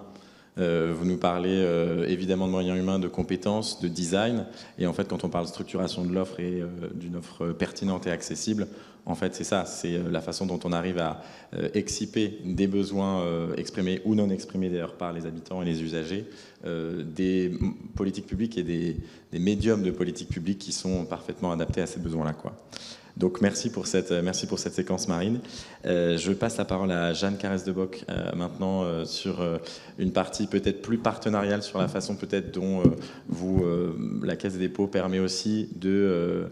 A: Vous nous parlez évidemment de moyens humains, de compétences, de design. Et en fait, quand on parle de structuration de l'offre et d'une offre pertinente et accessible, en fait, c'est ça. C'est la façon dont on arrive à exciper des besoins exprimés ou non exprimés d'ailleurs par les habitants et les usagers, des politiques publiques et des médiums de politiques publiques qui sont parfaitement adaptés à ces besoins-là, quoi. Donc merci pour cette séquence, Marine. Je passe la parole à Jeanne Carès-Deboc maintenant sur une partie peut-être plus partenariale sur la façon peut-être dont la Caisse des dépôts permet aussi de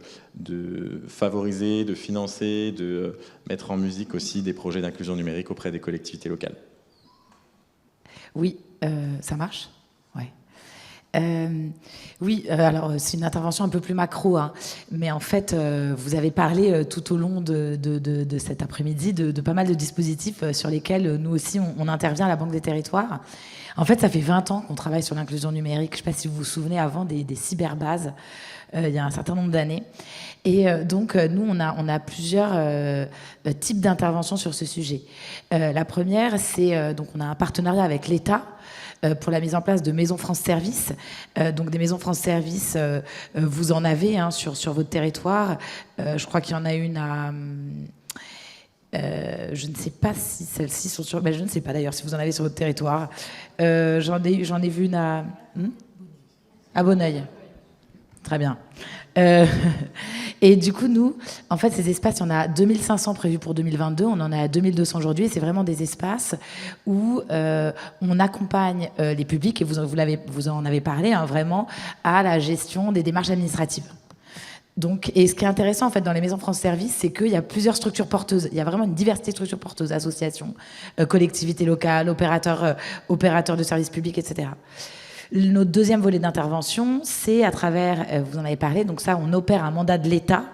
A: favoriser, de financer, de mettre en musique aussi des projets d'inclusion numérique auprès des collectivités locales.
G: Oui, ça marche ? Oui, alors c'est une intervention un peu plus macro, hein, mais en fait, vous avez parlé tout au long de cet après-midi de pas mal de dispositifs sur lesquels nous aussi on intervient à la Banque des Territoires. En fait, ça fait 20 ans qu'on travaille sur l'inclusion numérique. Je ne sais pas si vous vous souvenez, avant des cyberbases, il y a un certain nombre d'années. Et donc, nous, on a plusieurs types d'interventions sur ce sujet. La première, c'est donc on a un partenariat avec l'État pour la mise en place de Maisons France Service. Donc des Maisons France Service, vous en avez sur votre territoire. Je crois qu'il y en a une à... je ne sais pas si celles-ci sont sur... je ne sais pas d'ailleurs si vous en avez sur votre territoire. J'en ai vu une à Bonneuil. Très bien. Et du coup, nous, en fait, ces espaces, il y en a 2500 prévus pour 2022, on en a 2200 aujourd'hui, et c'est vraiment des espaces où on accompagne les publics, et vous en avez parlé, hein, vraiment, à la gestion des démarches administratives. Donc, et ce qui est intéressant en fait dans les Maisons France Service, c'est qu'il y a plusieurs structures porteuses. Il y a vraiment une diversité de structures porteuses, associations, collectivités locales, opérateurs de services publics, etc. Notre deuxième volet d'intervention, c'est à travers, vous en avez parlé, donc ça, on opère un mandat de l'État.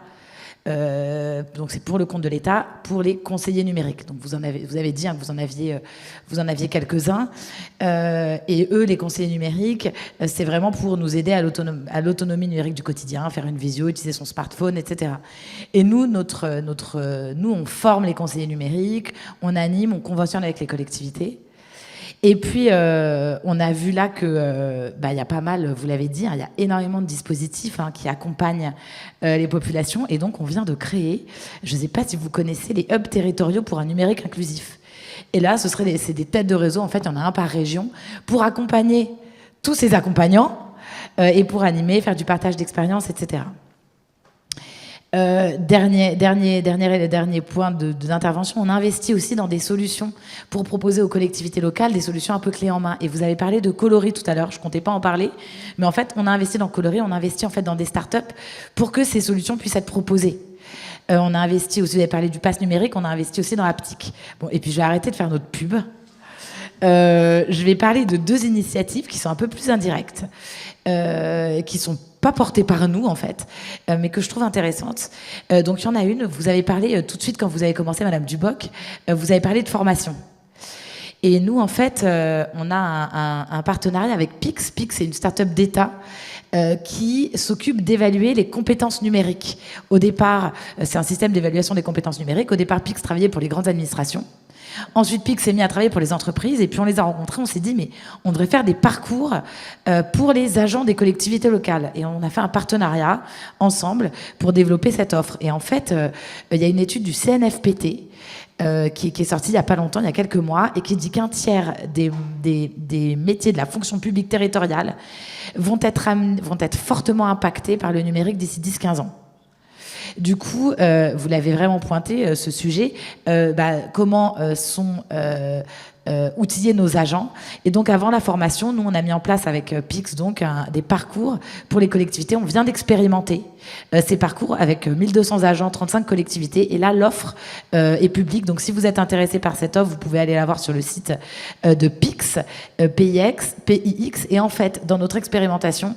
G: Donc c'est pour le compte de l'État, pour les conseillers numériques. Donc vous avez dit hein, que vous en aviez quelques-uns. Et eux, les conseillers numériques, c'est vraiment pour nous aider à l'autonomie numérique du quotidien, faire une visio, utiliser son smartphone, etc. Et nous, nous, on forme les conseillers numériques, on anime, on conventionne avec les collectivités. Et puis, on a vu là que y a pas mal, vous l'avez dit, il y a énormément de dispositifs qui accompagnent les populations. Et donc, on vient de créer, je ne sais pas si vous connaissez, les hubs territoriaux pour un numérique inclusif. Et là, c'est des têtes de réseau, en fait, il y en a un par région, pour accompagner tous ces accompagnants et pour animer, faire du partage d'expériences, etc. Dernier point d'intervention, on investit aussi dans des solutions pour proposer aux collectivités locales des solutions un peu clés en main. Et vous avez parlé de Coloris tout à l'heure, je ne comptais pas en parler, mais en fait, on a investi dans Coloris, on a investi en fait dans des startups pour que ces solutions puissent être proposées. On a investi aussi, vous avez parlé du pass numérique, on a investi aussi dans Aptic. Bon, et puis je vais arrêter de faire notre pub. Je vais parler de 2 initiatives qui sont un peu plus indirectes, qui sont pas portées par nous en fait, mais que je trouve intéressantes. Donc il y en a une, vous avez parlé tout de suite quand vous avez commencé, Madame Duboc, vous avez parlé de formation. Et nous en fait, on a un partenariat avec Pix. Pix, c'est une start-up d'État qui s'occupe d'évaluer les compétences numériques. Au départ, c'est un système d'évaluation des compétences numériques. Au départ, Pix travaillait pour les grandes administrations. Ensuite, Pix s'est mis à travailler pour les entreprises et puis on les a rencontrés, on s'est dit mais on devrait faire des parcours pour les agents des collectivités locales. Et on a fait un partenariat ensemble pour développer cette offre. Et en fait, il y a une étude du CNFPT qui est sortie il n'y a pas longtemps, il y a quelques mois, et qui dit qu'un tiers des métiers de la fonction publique territoriale vont être fortement impactés par le numérique d'ici 10-15 ans. Du coup, vous l'avez vraiment pointé, ce sujet, comment sont outiller nos agents. Et donc, avant la formation, nous, on a mis en place avec PIX donc, des parcours pour les collectivités. On vient d'expérimenter ces parcours avec 1200 agents, 35 collectivités. Et là, l'offre est publique. Donc, si vous êtes intéressé par cette offre, vous pouvez aller la voir sur le site de PIX, PIX. Et en fait, dans notre expérimentation,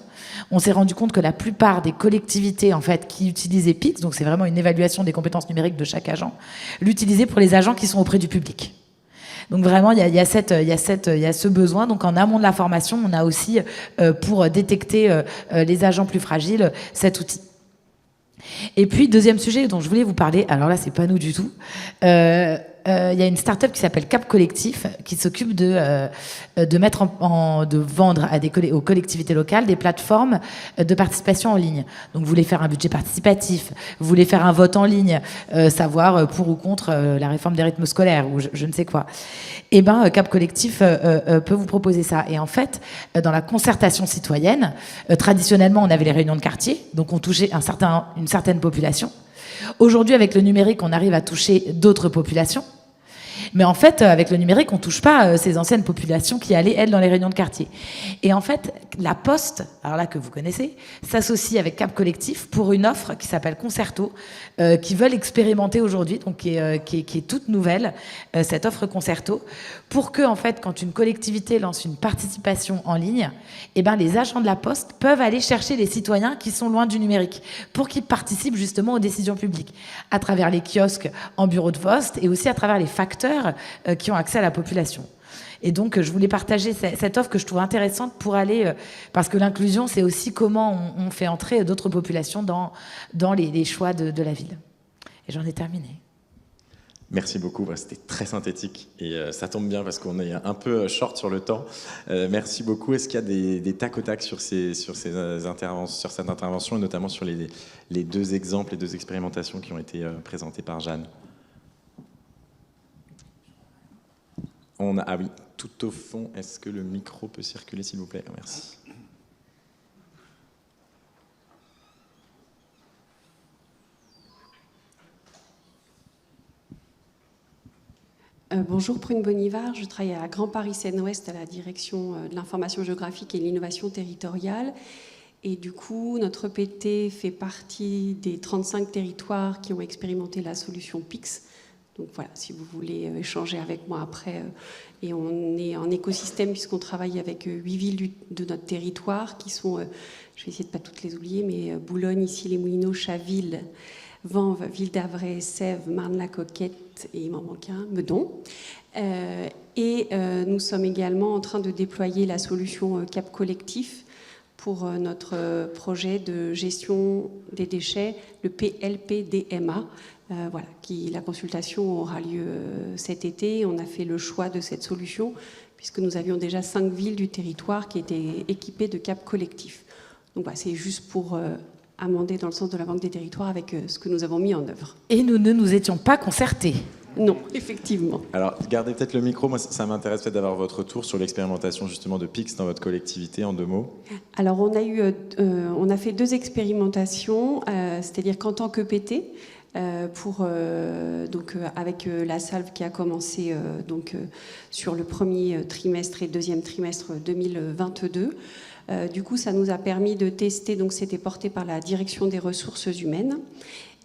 G: on s'est rendu compte que la plupart des collectivités en fait, qui utilisaient PIX, donc c'est vraiment une évaluation des compétences numériques de chaque agent, l'utilisaient pour les agents qui sont auprès du public. Donc vraiment, il y a ce besoin. Donc en amont de la formation, on a aussi, pour détecter les agents plus fragiles, cet outil. Et puis, deuxième sujet dont je voulais vous parler, alors là, c'est pas nous du tout. Il y a une start-up qui s'appelle Cap Collectif qui s'occupe de mettre de vendre aux collectivités locales des plateformes de participation en ligne. Donc, vous voulez faire un budget participatif, vous voulez faire un vote en ligne, savoir pour ou contre la réforme des rythmes scolaires ou je ne sais quoi. Eh ben, Cap Collectif peut vous proposer ça. Et en fait, dans la concertation citoyenne, traditionnellement, on avait les réunions de quartier, donc on touchait une certaine population. Aujourd'hui, avec le numérique, on arrive à toucher d'autres populations. Mais en fait, avec le numérique, on ne touche pas ces anciennes populations qui allaient, elles, dans les réunions de quartier. Et en fait, la Poste, alors là que vous connaissez, s'associe avec Cap Collectif pour une offre qui s'appelle Concerto, qui veulent expérimenter aujourd'hui, donc qui est toute nouvelle, cette offre Concerto, pour que, en fait, quand une collectivité lance une participation en ligne, eh ben, les agents de la Poste peuvent aller chercher les citoyens qui sont loin du numérique, pour qu'ils participent justement aux décisions publiques, à travers les kiosques en bureau de poste et aussi à travers les facteurs qui ont accès à la population. Et donc, je voulais partager cette offre que je trouve intéressante pour aller... parce que l'inclusion, c'est aussi comment on fait entrer d'autres populations dans les choix de la ville. Et j'en ai terminé.
A: Merci beaucoup, c'était très synthétique et ça tombe bien parce qu'on est un peu short sur le temps. Merci beaucoup. Est-ce qu'il y a des tac au tac sur cette intervention et notamment sur les deux exemples, les deux expérimentations qui ont été présentées par Jeanne? Ah oui, tout au fond, est-ce que le micro peut circuler, s'il vous plaît? Merci.
L: Bonjour, Prune Bonivard, je travaille à Grand Paris Seine-Ouest à la direction de l'information géographique et de l'innovation territoriale. Et du coup, notre PT fait partie des 35 territoires qui ont expérimenté la solution PIX. Donc voilà, si vous voulez échanger avec moi après. Et on est en écosystème puisqu'on travaille avec 8 villes de notre territoire qui sont, je vais essayer de ne pas toutes les oublier, mais Boulogne, Issy-les-Moulineaux, Chaville, Vanves, Ville d'Avray, Sèvres, Marne-la-Coquette et il m'en manque un, Meudon. Nous sommes également en train de déployer la solution Cap Collectif pour notre projet de gestion des déchets, le PLPDMA. Voilà, la consultation aura lieu cet été. On a fait le choix de cette solution puisque nous avions déjà 5 villes du territoire qui étaient équipées de Cap Collectif. Donc voilà, c'est juste pour amender dans le sens de la Banque des territoires avec ce que nous avons mis en œuvre.
G: Et nous ne nous étions pas concertés.
L: Non, effectivement.
A: Alors, gardez peut-être le micro. Moi, ça m'intéresse peut-être d'avoir votre retour sur l'expérimentation justement de PIX dans votre collectivité, en 2 mots.
L: Alors, on a fait 2 expérimentations, c'est-à-dire qu'en tant que PT, avec la salve qui a commencé sur le premier trimestre et deuxième trimestre 2022. Du coup, ça nous a permis de tester, donc c'était porté par la direction des ressources humaines,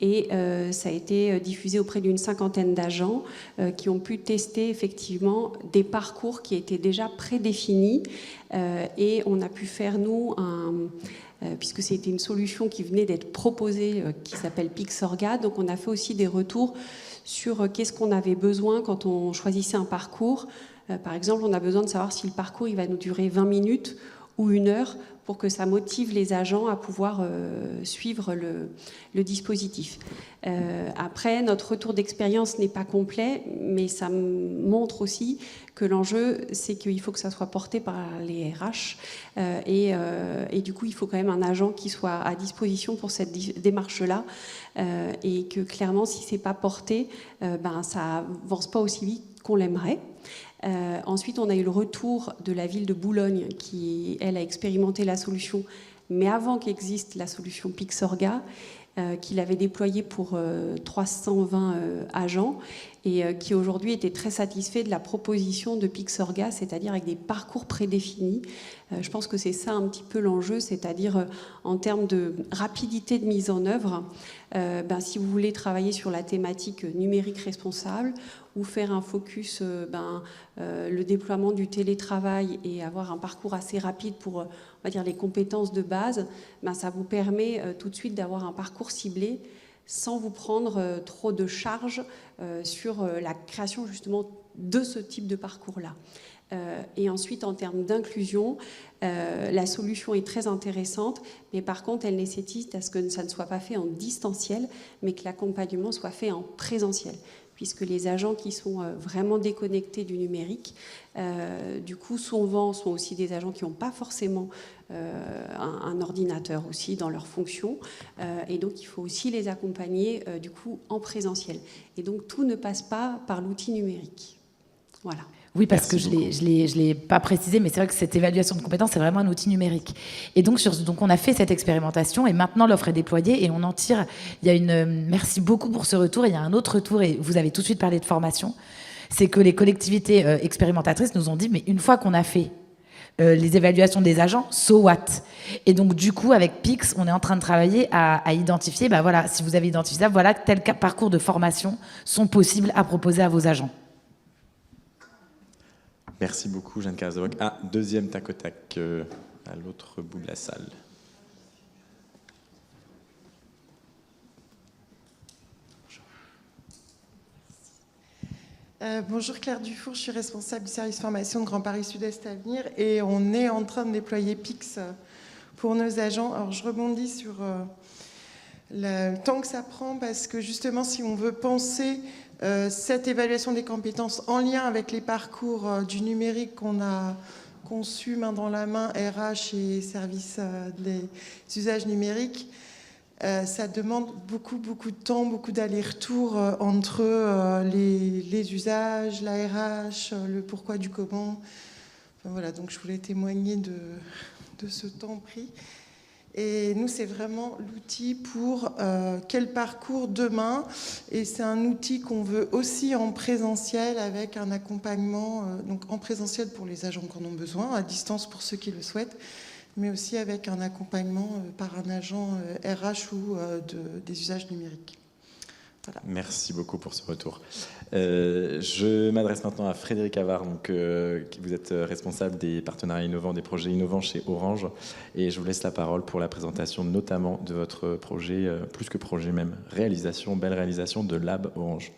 L: et ça a été diffusé auprès d'une 50aine d'agents qui ont pu tester effectivement des parcours qui étaient déjà prédéfinis, et on a pu faire, nous, puisque c'était une solution qui venait d'être proposée, qui s'appelle Pixorga, donc on a fait aussi des retours sur qu'est-ce qu'on avait besoin quand on choisissait un parcours. Par exemple, on a besoin de savoir si le parcours il va nous durer 20 minutes ou 1 heure pour que ça motive les agents à pouvoir suivre le dispositif. Après, notre retour d'expérience n'est pas complet, mais ça montre aussi que l'enjeu, c'est qu'il faut que ça soit porté par les RH. Et du coup, il faut quand même un agent qui soit à disposition pour cette démarche-là. Et que clairement, si ce n'est pas porté, ça n'avance pas aussi vite qu'on l'aimerait. Ensuite, on a eu le retour de la ville de Boulogne qui, elle, a expérimenté la solution, mais avant qu'existe la solution Pixorga. qu'il avait déployé pour 320 agents et qui aujourd'hui était très satisfait de la proposition de Pixorga, c'est-à-dire avec des parcours prédéfinis. Je pense que c'est ça un petit peu l'enjeu, c'est-à-dire en termes de rapidité de mise en œuvre. Si vous voulez travailler sur la thématique numérique responsable ou faire un focus, le déploiement du télétravail et avoir un parcours assez rapide pour, on va dire, les compétences de base, ça vous permet tout de suite d'avoir un parcours ciblé sans vous prendre trop de charges sur la création justement de ce type de parcours-là. Et ensuite, en termes d'inclusion, la solution est très intéressante, mais par contre, elle nécessite à ce que ça ne soit pas fait en distanciel, mais que l'accompagnement soit fait en présentiel, puisque les agents qui sont vraiment déconnectés du numérique, du coup, souvent, sont aussi des agents qui n'ont pas forcément un ordinateur aussi dans leur fonction, et donc il faut aussi les accompagner, du coup, en présentiel. Et donc, tout ne passe pas par l'outil numérique. Voilà.
G: Oui, parce que je ne l'ai pas précisé, mais c'est vrai que cette évaluation de compétences, c'est vraiment un outil numérique. Et donc, on a fait cette expérimentation et maintenant l'offre est déployée et on en tire. Merci beaucoup pour ce retour. Il y a un autre retour et vous avez tout de suite parlé de formation. C'est que les collectivités expérimentatrices nous ont dit, mais une fois qu'on a fait les évaluations des agents, so what? Et donc, du coup, avec Pix, on est en train de travailler à identifier, voilà, si vous avez identifié ça, voilà, tels parcours de formation sont possibles à proposer à vos agents.
A: Merci beaucoup, Jeanne Carzewalk. Deuxième tac au tac à l'autre bout de la salle.
M: Bonjour, Claire Dufour, je suis responsable du service formation de Grand Paris Sud-Est Avenir et on est en train de déployer Pix pour nos agents. Alors je rebondis sur le temps que ça prend parce que justement si on veut penser cette évaluation des compétences en lien avec les parcours du numérique qu'on a conçu main dans la main, RH et service des usages numériques, ça demande beaucoup de temps, beaucoup d'allers-retours entre les usages, la RH, le pourquoi du comment. Enfin, voilà, donc je voulais témoigner de ce temps pris. Et nous, c'est vraiment l'outil pour quel parcours demain. Et c'est un outil qu'on veut aussi en présentiel avec un accompagnement, donc en présentiel pour les agents qui en ont besoin, à distance pour ceux qui le souhaitent, mais aussi avec un accompagnement par un agent RH ou des usages numériques. Voilà.
A: Merci beaucoup pour ce retour. Je m'adresse maintenant à Frédéric Havard, qui vous êtes responsable des partenariats innovants, des projets innovants chez Orange. Et je vous laisse la parole pour la présentation notamment de votre projet, plus que projet même, belle réalisation de Lab Orange.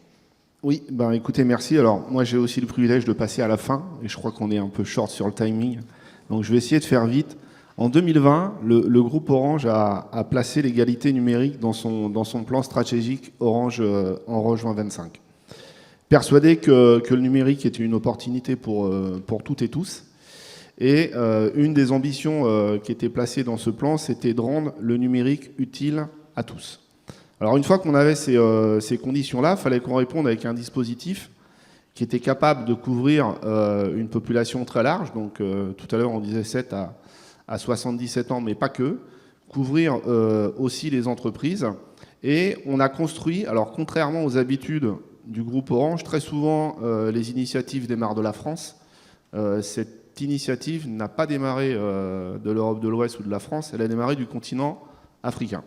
N: Oui, écoutez, merci. Alors moi j'ai aussi le privilège de passer à la fin et je crois qu'on est un peu short sur le timing. Donc je vais essayer de faire vite. En 2020, le groupe Orange a placé l'égalité numérique dans son plan stratégique Orange en 2025. Persuadé que le numérique était une opportunité pour toutes et tous. Et une des ambitions qui était placée dans ce plan, c'était de rendre le numérique utile à tous. Alors une fois qu'on avait ces conditions-là, il fallait qu'on réponde avec un dispositif qui était capable de couvrir une population très large. Donc tout à l'heure on disait 7 à 77 ans, mais pas que, couvrir aussi les entreprises. Et on a construit, alors contrairement aux habitudes du groupe Orange, très souvent les initiatives démarrent de la France. Cette initiative n'a pas démarré de l'Europe de l'Ouest ou de la France, elle a démarré du continent africain.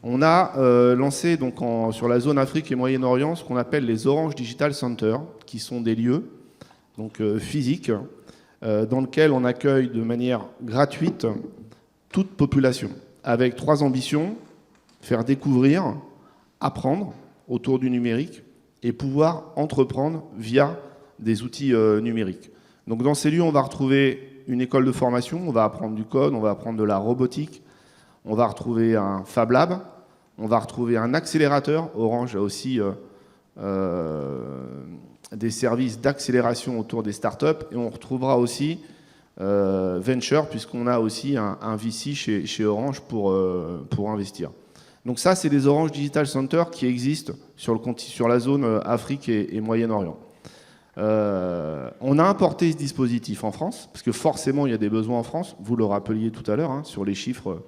N: On a lancé donc sur la zone Afrique et Moyen-Orient ce qu'on appelle les Orange Digital Centers, qui sont des lieux donc, physiques, dans lequel on accueille de manière gratuite toute population, avec 3 ambitions: faire découvrir, apprendre autour du numérique et pouvoir entreprendre via des outils numériques. Donc dans ces lieux, on va retrouver une école de formation, on va apprendre du code, on va apprendre de la robotique, on va retrouver un Fab Lab, on va retrouver un accélérateur. Orange a aussi des services d'accélération autour des startups, et on retrouvera aussi Venture, puisqu'on a aussi un VC chez Orange pour investir. Donc ça, c'est des Orange Digital Center qui existent sur la zone Afrique et Moyen-Orient. On a importé ce dispositif en France, parce que forcément, il y a des besoins en France. Vous le rappeliez tout à l'heure, sur les chiffres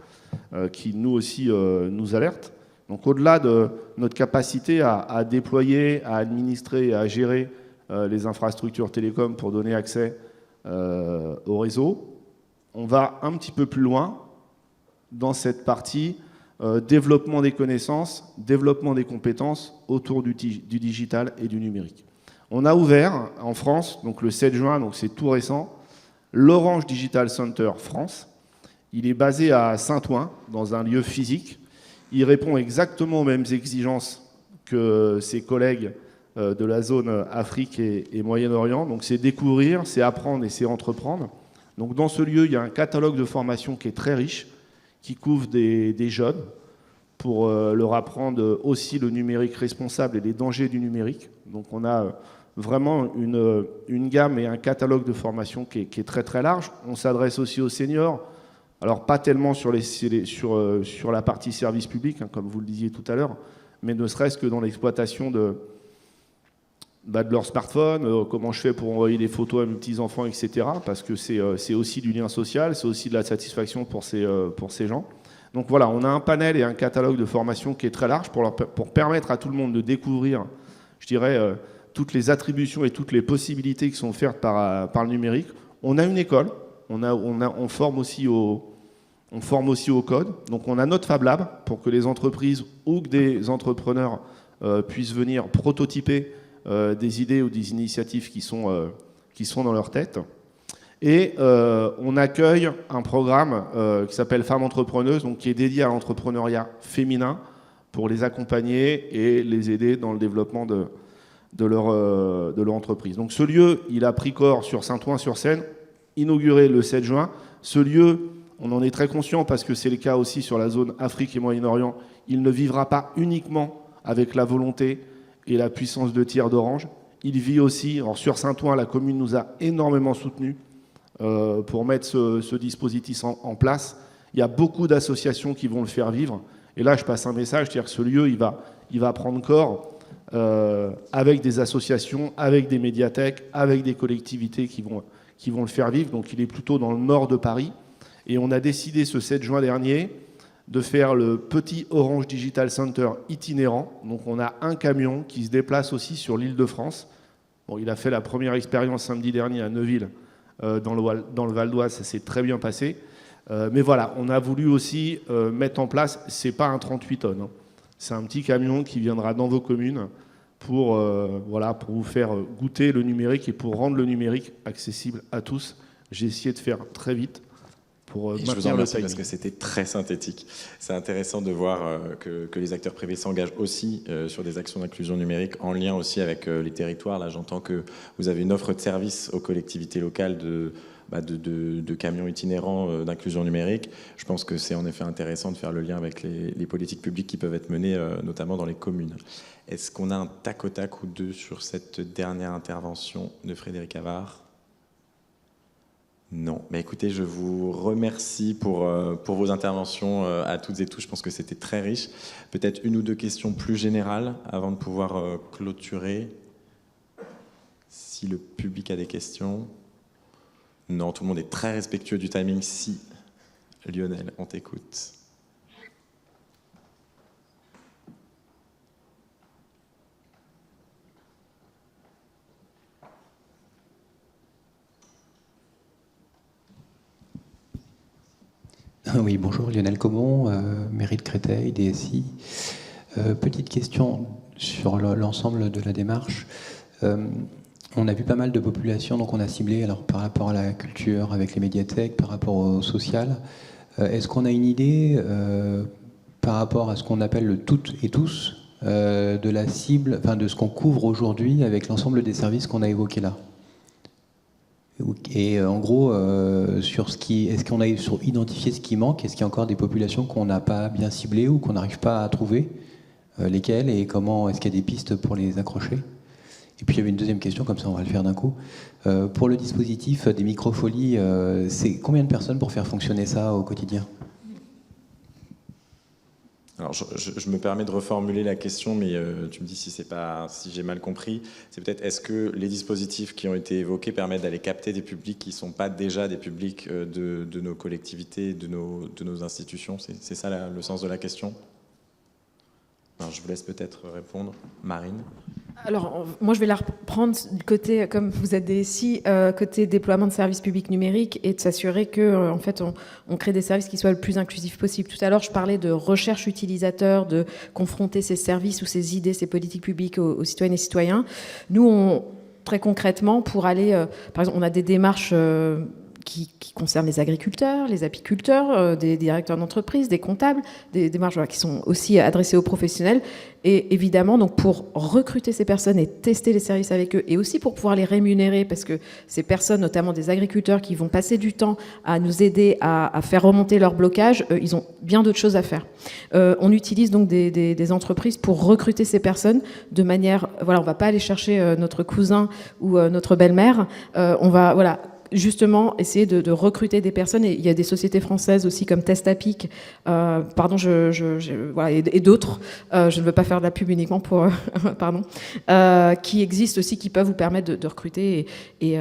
N: qui, nous aussi, nous alertent. Donc au-delà de notre capacité à déployer, à administrer et à gérer les infrastructures télécoms pour donner accès au réseau, on va un petit peu plus loin dans cette partie développement des connaissances, développement des compétences autour du digital et du numérique. On a ouvert en France, donc le 7 juin, donc c'est tout récent, l'Orange Digital Center France. Il est basé à Saint-Ouen, dans un lieu physique. Il répond exactement aux mêmes exigences que ses collègues de la zone Afrique et Moyen-Orient. Donc c'est découvrir, c'est apprendre et c'est entreprendre. Donc dans ce lieu, il y a un catalogue de formation qui est très riche, qui couvre des jeunes pour leur apprendre aussi le numérique responsable et les dangers du numérique. Donc on a vraiment une gamme et un catalogue de formation qui est très très large. On s'adresse aussi aux seniors. Alors pas tellement sur la partie service public, hein, comme vous le disiez tout à l'heure, mais ne serait-ce que dans l'exploitation de leur smartphone, comment je fais pour envoyer des photos à mes petits-enfants, etc. Parce que c'est aussi du lien social, c'est aussi de la satisfaction pour ces gens. Donc voilà, on a un panel et un catalogue de formation qui est très large pour permettre à tout le monde de découvrir, je dirais, toutes les attributions et toutes les possibilités qui sont offertes par le numérique. On a une école, on forme aussi au code. Donc on a notre Fab Lab pour que les entreprises ou que des entrepreneurs puissent venir prototyper des idées ou des initiatives qui sont dans leur tête. Et on accueille un programme qui s'appelle Femmes Entrepreneuses, donc qui est dédié à l'entrepreneuriat féminin pour les accompagner et les aider dans le développement de leur entreprise. Donc ce lieu, il a pris corps sur Saint-Ouen-sur-Seine, inauguré le 7 juin. Ce lieu, on en est très conscient parce que c'est le cas aussi sur la zone Afrique et Moyen-Orient. Il ne vivra pas uniquement avec la volonté et la puissance de tir d'Orange. Il vit aussi, alors sur Saint-Ouen, la commune nous a énormément soutenus pour mettre ce dispositif en place. Il y a beaucoup d'associations qui vont le faire vivre. Et là, je passe un message, c'est-à-dire que ce lieu, il va prendre corps avec des associations, avec des médiathèques, avec des collectivités qui vont le faire vivre. Donc il est plutôt dans le nord de Paris. Et on a décidé ce 7 juin dernier de faire le petit Orange Digital Center itinérant. Donc on a un camion qui se déplace aussi sur l'Île-de-France. Bon, il a fait la première expérience samedi dernier à Neuville, dans le Val d'Oise, ça s'est très bien passé. Mais voilà, on a voulu aussi mettre en place, c'est pas un 38 tonnes, hein. C'est un petit camion qui viendra dans vos communes pour vous faire goûter le numérique et pour rendre le numérique accessible à tous. J'ai essayé de faire très vite.
A: Et je vous en remercie parce que c'était très synthétique. C'est intéressant de voir que les acteurs privés s'engagent aussi sur des actions d'inclusion numérique en lien aussi avec les territoires. Là, j'entends que vous avez une offre de service aux collectivités locales de camions itinérants d'inclusion numérique. Je pense que c'est en effet intéressant de faire le lien avec les politiques publiques qui peuvent être menées notamment dans les communes. Est-ce qu'on a un tac au tac ou deux sur cette dernière intervention de Frédéric Avard ? Non. Mais écoutez, je vous remercie pour vos interventions à toutes et tous. Je pense que c'était très riche. Peut-être une ou deux questions plus générales avant de pouvoir clôturer. Si le public a des questions. Non, tout le monde est très respectueux du timing. Si, Lionel, on t'écoute.
O: Oui, bonjour, Lionel Comon, mairie de Créteil, DSI. Petite question sur l'ensemble de la démarche. On a vu pas mal de populations, donc on a ciblé alors, par rapport à la culture, avec les médiathèques, par rapport au social. Est-ce qu'on a une idée par rapport à ce qu'on appelle le toutes et tous de la cible, enfin de ce qu'on couvre aujourd'hui avec l'ensemble des services qu'on a évoqués là? Et en gros, est-ce qu'on a identifié ce qui manque? Est-ce qu'il y a encore des populations qu'on n'a pas bien ciblées ou qu'on n'arrive pas à trouver? Lesquelles et comment? Est-ce qu'il y a des pistes pour les accrocher? Et puis il y avait une deuxième question, comme ça on va le faire d'un coup. Pour le dispositif des microfolies, c'est combien de personnes pour faire fonctionner ça au quotidien?
A: Alors, je me permets de reformuler la question, mais tu me dis si j'ai mal compris. C'est peut-être, est-ce que les dispositifs qui ont été évoqués permettent d'aller capter des publics qui ne sont pas déjà des publics de nos collectivités, de nos institutions? C'est ça le sens de la question? Alors, je vous laisse peut-être répondre. Marine.
J: Alors, moi, je vais la reprendre du côté, comme vous êtes DSI, côté déploiement de services publics numériques et de s'assurer que, en fait, on crée des services qui soient le plus inclusifs possible. Tout à l'heure, je parlais de recherche utilisateur, de confronter ces services ou ces idées, ces politiques publiques aux citoyennes et citoyens. Nous, très concrètement, pour aller, par exemple, on a des démarches qui concernent les agriculteurs, les apiculteurs, des directeurs d'entreprise, des comptables, des démarches qui sont aussi adressées aux professionnels. Et évidemment, donc pour recruter ces personnes et tester les services avec eux, et aussi pour pouvoir les rémunérer, parce que ces personnes, notamment des agriculteurs qui vont passer du temps à nous aider à faire remonter leur blocage, ils ont bien d'autres choses à faire. On utilise donc des entreprises pour recruter ces personnes de manière... Voilà, on ne va pas aller chercher notre cousin ou notre belle-mère. On va... Voilà, justement essayer de recruter des personnes, et il y a des sociétés françaises aussi comme Testapic, voilà, et d'autres, je ne veux pas faire de la pub uniquement pour qui existent aussi, qui peuvent vous permettre de recruter, et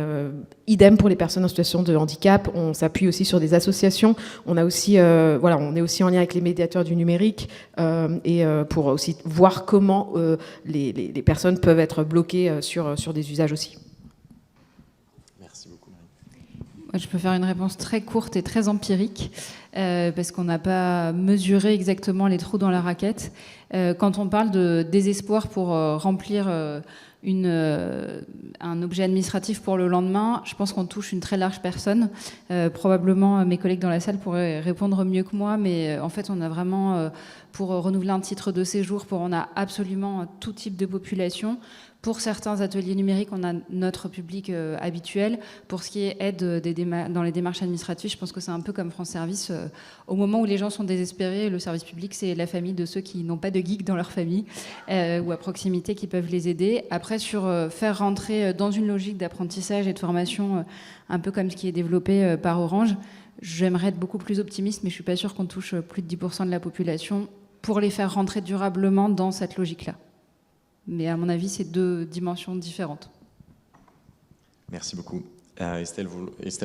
J: idem pour les personnes en situation de handicap. On s'appuie aussi sur des associations, on a aussi voilà, on est aussi en lien avec les médiateurs du numérique, et pour aussi voir comment les personnes peuvent être bloquées sur des usages aussi.
D: Je peux faire une réponse très courte et très empirique, parce qu'on n'a pas mesuré exactement les trous dans la raquette. Quand on parle de désespoir pour remplir un objet administratif pour le lendemain, je pense qu'on touche une très large personne. Probablement mes collègues dans la salle pourraient répondre mieux que moi, mais en fait on a vraiment, pour renouveler un titre de séjour, on a absolument tout type de population. Pour certains ateliers numériques, on a notre public habituel. Pour ce qui est aide dans les démarches administratives, je pense que c'est un peu comme France Service. Au moment où les gens sont désespérés, le service public, c'est la famille de ceux qui n'ont pas de geek dans leur famille ou à proximité qui peuvent les aider. Après, sur faire rentrer dans une logique d'apprentissage et de formation, un peu comme ce qui est développé par Orange, j'aimerais être beaucoup plus optimiste, mais je ne suis pas sûre qu'on touche plus de 10% de la population pour les faire rentrer durablement dans cette logique-là. Mais à mon avis, c'est deux dimensions différentes.
A: Merci beaucoup. Estelle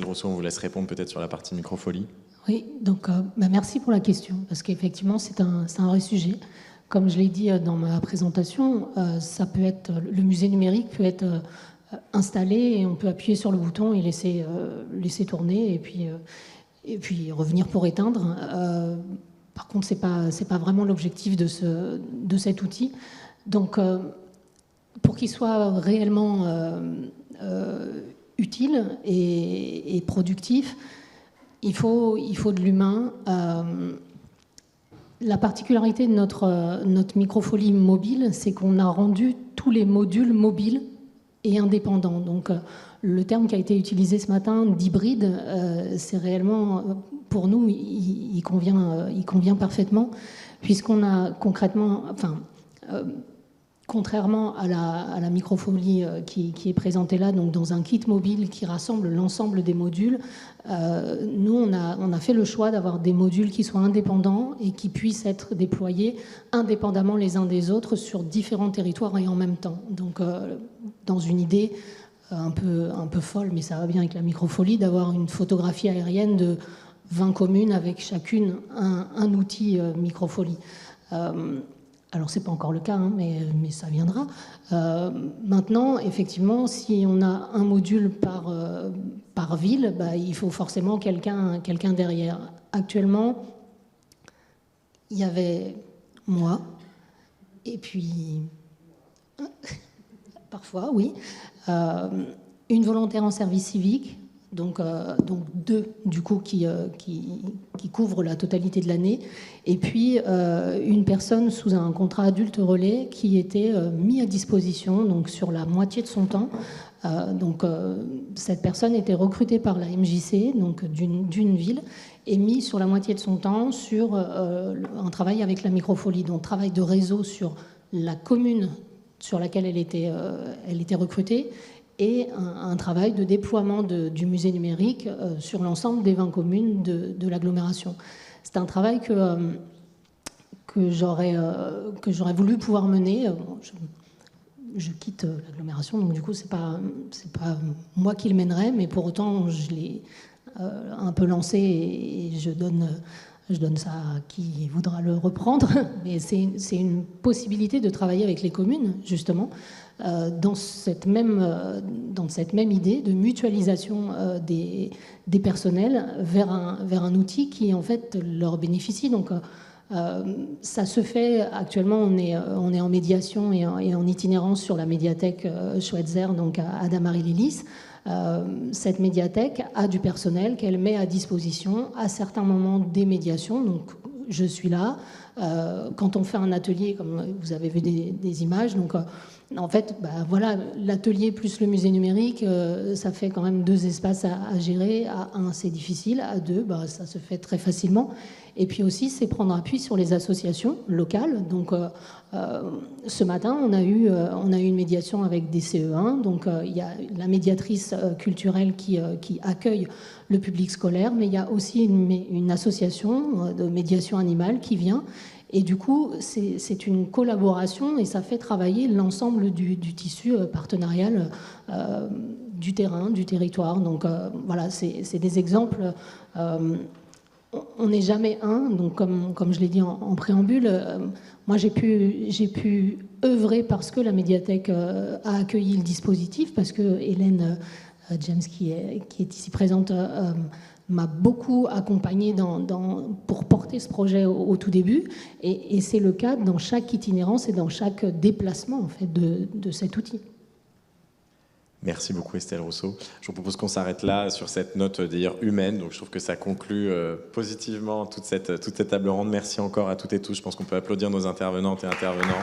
A: Rousseau, on vous laisse répondre peut-être sur la partie microfolie.
F: Oui, donc merci pour la question, parce qu'effectivement, c'est un vrai sujet. Comme je l'ai dit dans ma présentation, ça peut être, le musée numérique peut être installé et on peut appuyer sur le bouton et laisser tourner et puis revenir pour éteindre. Par contre, c'est pas vraiment l'objectif de cet outil. Donc, pour qu'il soit réellement utile et productif, il faut de l'humain. La particularité de notre microfolie mobile, c'est qu'on a rendu tous les modules mobiles et indépendants. Donc, le terme qui a été utilisé ce matin d'hybride, c'est réellement, pour nous, il convient parfaitement, puisqu'on a concrètement... Contrairement à la microfolie qui est présentée là, donc dans un kit mobile qui rassemble l'ensemble des modules, nous, on a fait le choix d'avoir des modules qui soient indépendants et qui puissent être déployés indépendamment les uns des autres sur différents territoires et en même temps. Donc, dans une idée un peu folle, mais ça va bien avec la microfolie, d'avoir une photographie aérienne de 20 communes avec chacune un outil microfolie. Alors, ce n'est pas encore le cas, hein, mais ça viendra. Maintenant, effectivement, si on a un module par ville, il faut forcément quelqu'un derrière. Actuellement, il y avait moi, et puis, parfois, oui, une volontaire en service civique, donc deux, du coup, qui couvrent la totalité de l'année, et puis une personne sous un contrat adulte relais qui était mis à disposition, donc sur la moitié de son temps. Cette personne était recrutée par la MJC, donc d'une ville, et mise sur la moitié de son temps sur un travail avec la microfolie, donc travail de réseau sur la commune sur laquelle elle était recrutée, et un travail de déploiement du musée numérique sur l'ensemble des 20 communes de l'agglomération. C'est un travail que j'aurais voulu pouvoir mener. Je quitte l'agglomération, donc du coup, c'est pas moi qui le mènerai, mais pour autant, je l'ai un peu lancé et je donne Je donne ça à qui voudra le reprendre, mais c'est une possibilité de travailler avec les communes, justement, dans cette même idée de mutualisation des personnels vers un outil qui, en fait, leur bénéficie. Donc, ça se fait actuellement, on est en médiation et en itinérance sur la médiathèque Schweitzer, donc à Damary-Lélis. Cette médiathèque a du personnel qu'elle met à disposition à certains moments des médiations. Donc, je suis là. Quand on fait un atelier, comme vous avez vu des images, donc en fait, voilà, l'atelier plus le musée numérique, ça fait quand même 2 espaces à gérer. À 1, c'est difficile. À 2, ça se fait très facilement. Et puis aussi, c'est prendre appui sur les associations locales. Donc, ce matin, on a eu une médiation avec des CE1. Donc, il y a la médiatrice culturelle qui accueille le public scolaire, mais il y a aussi une association de médiation animale qui vient. Et du coup, c'est une collaboration et ça fait travailler l'ensemble du tissu partenarial du terrain, du territoire. Donc, voilà, c'est des exemples. On n'est jamais un, donc comme je l'ai dit en préambule, moi j'ai pu œuvrer parce que la médiathèque a accueilli le dispositif, parce que Hélène James, qui est ici présente, m'a beaucoup accompagnée pour porter ce projet au tout début, et c'est le cas dans chaque itinérance et dans chaque déplacement en fait, de cet outil.
A: Merci beaucoup Estelle Rousseau. Je vous propose qu'on s'arrête là sur cette note d'ailleurs humaine. Donc je trouve que ça conclut positivement toute cette table ronde. Merci encore à toutes et tous. Je pense qu'on peut applaudir nos intervenantes et intervenants.